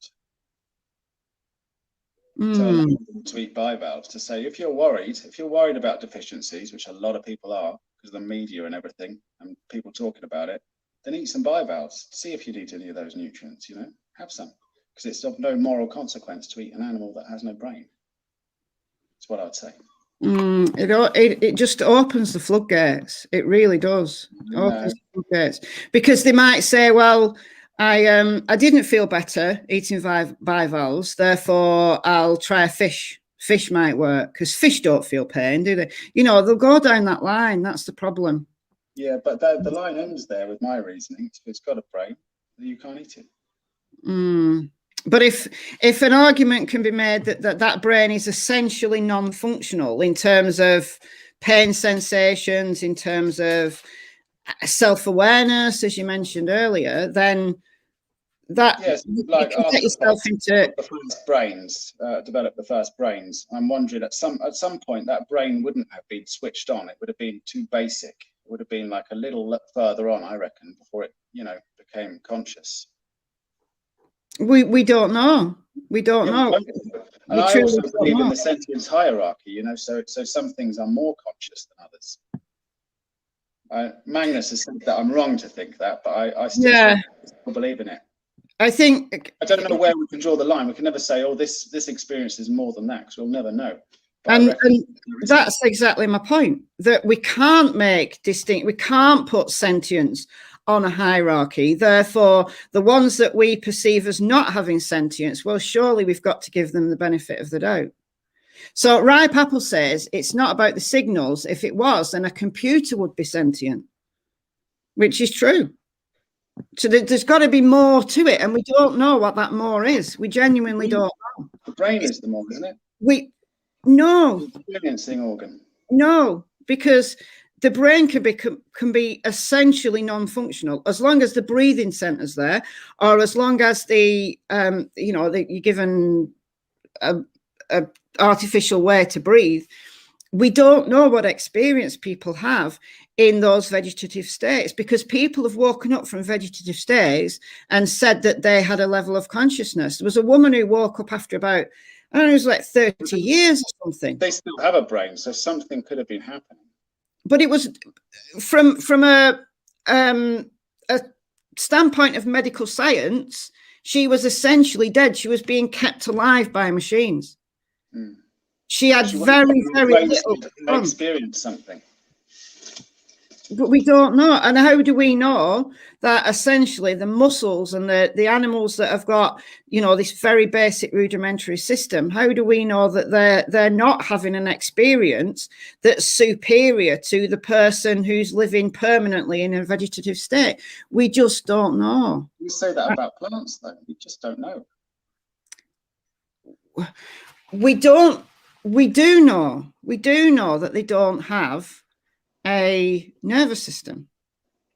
So allow them to eat bivalves, to say, if you're worried about deficiencies, which a lot of people are because of the media and everything and people talking about it, then eat some bivalves. See if you need any of those nutrients, have some, because it's of no moral consequence to eat an animal that has no brain. That's what I'd say. It just opens the floodgates. It really does. Opens the floodgates, because they might say, well, I didn't feel better eating bivalves, therefore I'll try a fish. Fish might work, because fish don't feel pain, do they? They'll go down that line. That's the problem. Yeah, but the line ends there with my reasoning. If it's got a brain, you can't eat it. But if an argument can be made that brain is essentially non-functional in terms of pain sensations, in terms of self-awareness, as you mentioned earlier, then that like you can get yourself into the first brains, develop the first brains. I'm wondering at some point that brain wouldn't have been switched on. It would have been too basic. It would have been like a little further on, I reckon, before it became conscious. We don't know. We don't know. And I also believe in the sentience hierarchy, so some things are more conscious than others. Magnus has said that I'm wrong to think that, but I still believe in it. I think I don't know where we can draw the line. We can never say, oh, this experience is more than that, because we'll never know. And that's exactly my point, that we can't make distinct, we can't put sentience on a hierarchy. Therefore, the ones that we perceive as not having sentience, well, surely we've got to give them the benefit of the doubt. So Ripe Apple says it's not about the signals. If it was, then a computer would be sentient, which is true. So there's got to be more to it, and we don't know what that more is. We genuinely don't know. The brain is the more, isn't it? No. The experiencing organ. No, because the brain can be essentially non-functional as long as the breathing center's there, or as long as the you're given a artificial way to breathe. We don't know what experience people have in those vegetative states, because people have woken up from vegetative states and said that they had a level of consciousness. There was a woman who woke up after about, I don't know, it was like 30 years or something. They still have a brain, so something could have been happening. But it was from a standpoint of medical science, she was essentially dead. She was being kept alive by machines. She had very little experience something. But we don't know. And how do we know that essentially the muscles and the animals that have got, this very basic rudimentary system, how do we know that they're not having an experience that's superior to the person who's living permanently in a vegetative state? We just don't know. You say that about plants, though. We just don't know. We do know that they don't have a nervous system.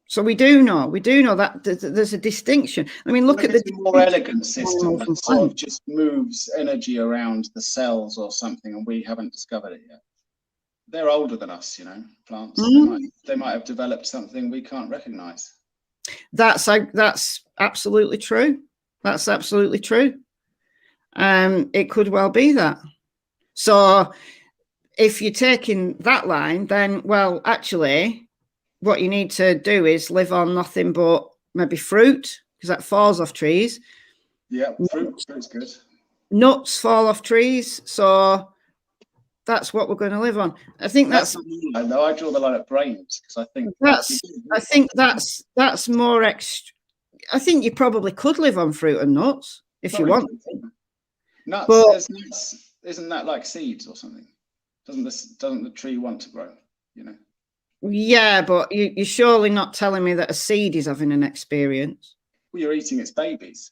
So we do know that there's a distinction. I mean, look at the more elegant system that sort of just moves energy around the cells or something, and we haven't discovered it yet. They're older than us, plants. They might have developed something we can't recognize. That's absolutely true. That's absolutely true. It could well be that. So if you're taking that line, then, well, actually, what you need to do is live on nothing but maybe fruit, because that falls off trees. Yeah, fruit's good. Nuts fall off trees, so that's what we're going to live on. I think that's I know. I draw the line at brains, because I think that's more extra. I think you probably could live on fruit and nuts if you want. Nuts, but nuts, isn't that like seeds or something? Doesn't the tree want to grow? Yeah, but you're surely not telling me that a seed is having an experience. Well, you're eating its babies.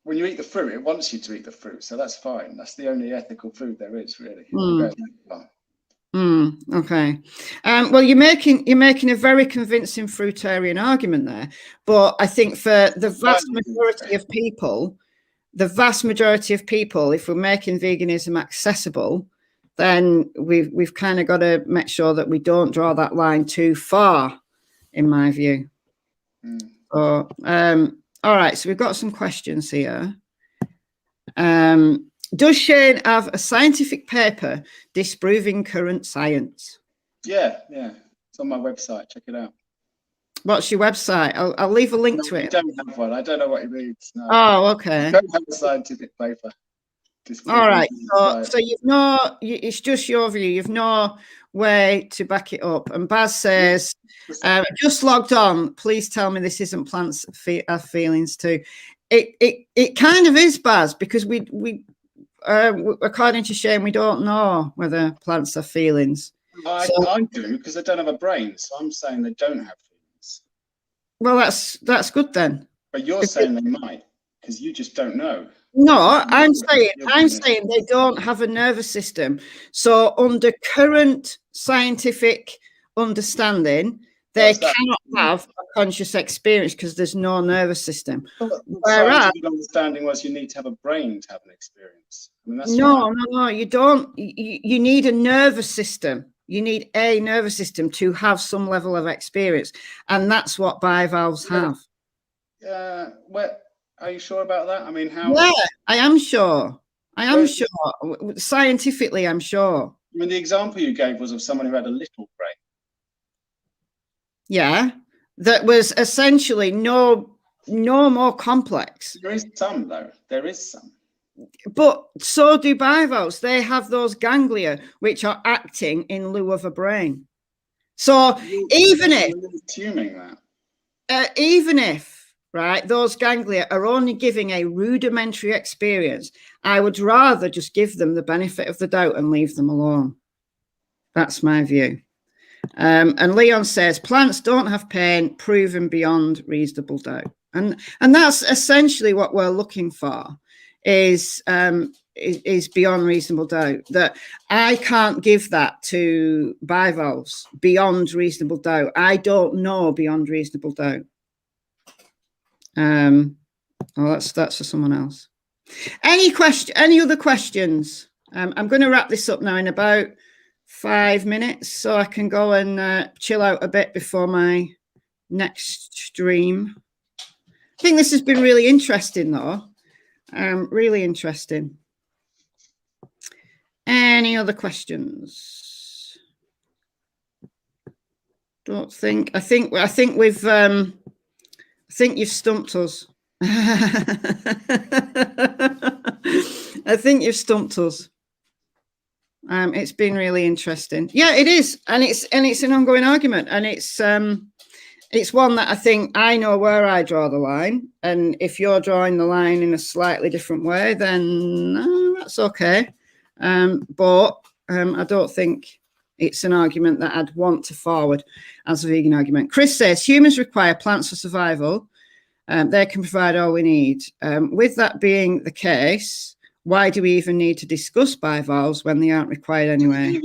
When you eat the fruit, it wants you to eat the fruit, so that's fine. That's the only ethical food there is, really. Okay. Well, you're making a very convincing fruitarian argument there, but I think for the vast majority of people, if we're making veganism accessible, then we've kind of got to make sure that we don't draw that line too far, in my view. So, all right, so we've got some questions here. Does Shane have a scientific paper disproving current science? Yeah, it's on my website. Check it out. What's your website? I'll leave a link to it. I don't have one. I don't know what it means. No. Oh, okay. I don't have a scientific paper. All right, so you've no, it's just your view. You've no way to back it up. And Baz says, just logged on. Please tell me this isn't plants have feelings too. It kind of is, Baz, because we according to Shane, we don't know whether plants have feelings. I do, because they don't have a brain. So I'm saying they don't have feelings. Well, that's good then. But you're saying they might, because you just don't know. No, I'm saying they don't have a nervous system. So under current scientific understanding, they cannot have a conscious experience because there's no nervous system. Whereas scientific understanding was you need to have a brain to have an experience. I mean, that's no, you don't. You need a nervous system. You need a nervous system to have some level of experience, and that's what bivalves have. Are you sure about that? I mean, how? Yeah, I am sure. Sure. Scientifically, I'm sure. I mean, the example you gave was of someone who had a little brain. yeah, that was essentially no more complex. There is some, though. There is some. But so do bivalves. They have those ganglia which are acting in lieu of a brain. So even if right, those ganglia are only giving a rudimentary experience, I would rather just give them the benefit of the doubt and leave them alone. That's my view. And Leon says plants don't have pain, proven beyond reasonable doubt, and that's essentially what we're looking for. Is beyond reasonable doubt. That I can't give that to bivalves beyond reasonable doubt. I don't know beyond reasonable doubt. Oh, that's for someone else. Any other questions? I'm going to wrap this up now in about 5 minutes, so I can go and chill out a bit before my next stream. I think this has been really interesting, though. Really interesting. Any other questions? Don't think. I think we've. I think you've stumped us. I think you've stumped us. It's been really interesting. Yeah, it is, and it's an ongoing argument, and it's one that I think I know where I draw the line, and if you're drawing the line in a slightly different way, then that's okay. But I don't think it's an argument that I'd want to forward as a vegan argument. Chris says humans require plants for survival. They can provide all we need. With that being the case, why do we even need to discuss bivalves when they aren't required anyway?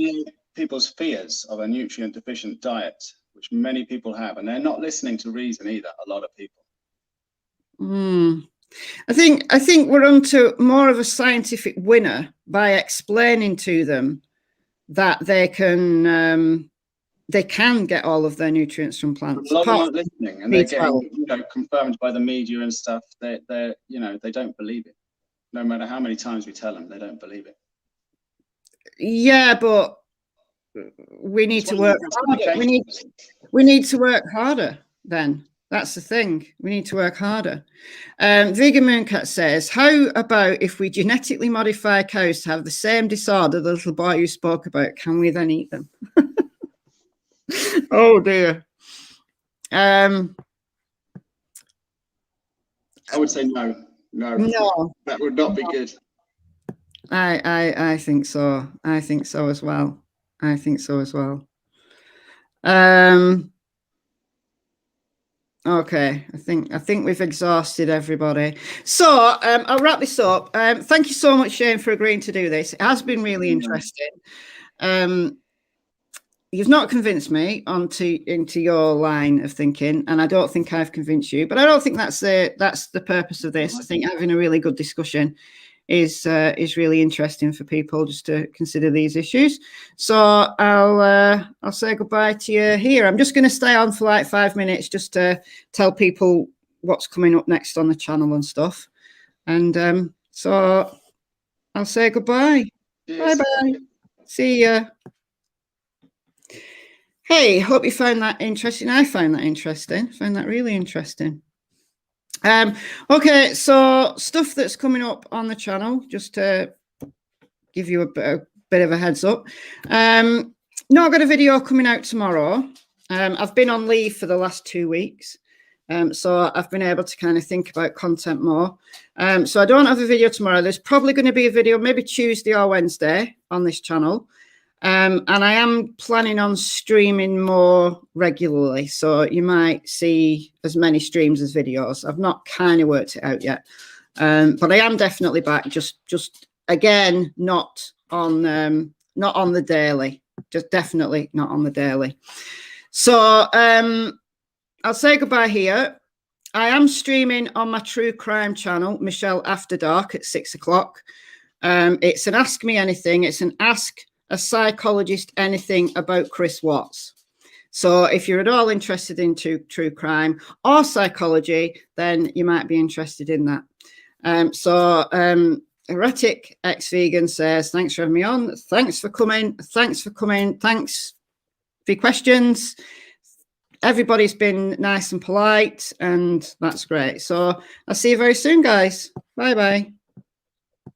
People's fears of a nutrient deficient diet, which many people have, and they're not listening to reason either. A lot of people. I think we're onto more of a scientific winner by explaining to them that they can get all of their nutrients from plants. A lot of them aren't listening, and they're getting confirmed by the media and stuff. They don't believe it. No matter how many times we tell them, they don't believe it. Yeah, but we need to work harder. We need to work harder then. That's the thing. We need to work harder. Vegan Mooncat says, how about if we genetically modify cows to have the same disorder the little boy you spoke about? Can we then eat them? Oh, dear. I would say no. No, that would not be good. I think so. I think so as well. Okay, I think we've exhausted everybody. So I'll wrap this up. Thank you so much, Shane, for agreeing to do this. It has been really interesting. You've not convinced me into your line of thinking, and I don't think I've convinced you. But I don't think that's the purpose of this. I think having a really good discussion is really interesting for people just to consider these issues. So I'll say goodbye to you here. I'm just going to stay on for like 5 minutes just to tell people what's coming up next on the channel and stuff. And so I'll say goodbye. Yes. Bye-bye. See ya. Hey, hope you found that interesting. I found that interesting. Found that really interesting. Okay, so stuff that's coming up on the channel, just to give you a bit of a heads up. Not got a video coming out tomorrow. I've been on leave for the last 2 weeks. So I've been able to kind of think about content more. So I don't have a video tomorrow. There's probably going to be a video maybe Tuesday or Wednesday on this channel. And I am planning on streaming more regularly. So you might see as many streams as videos. I've not kind of worked it out yet. But I am definitely back. Just again, not on the daily. Just definitely not on the daily. So I'll say goodbye here. I am streaming on my true crime channel, Michelle After Dark, at 6 o'clock. It's an Ask Me Anything. It's an Ask a Psychologist Anything about Chris Watts. So if you're at all interested in true crime or psychology, then you might be interested in that. Heretic Ex Vegan says, thanks for having me on. Thanks for coming. Thanks for your questions. everybody's been nice and polite, and that's great. So I'll see you very soon, guys. Bye bye.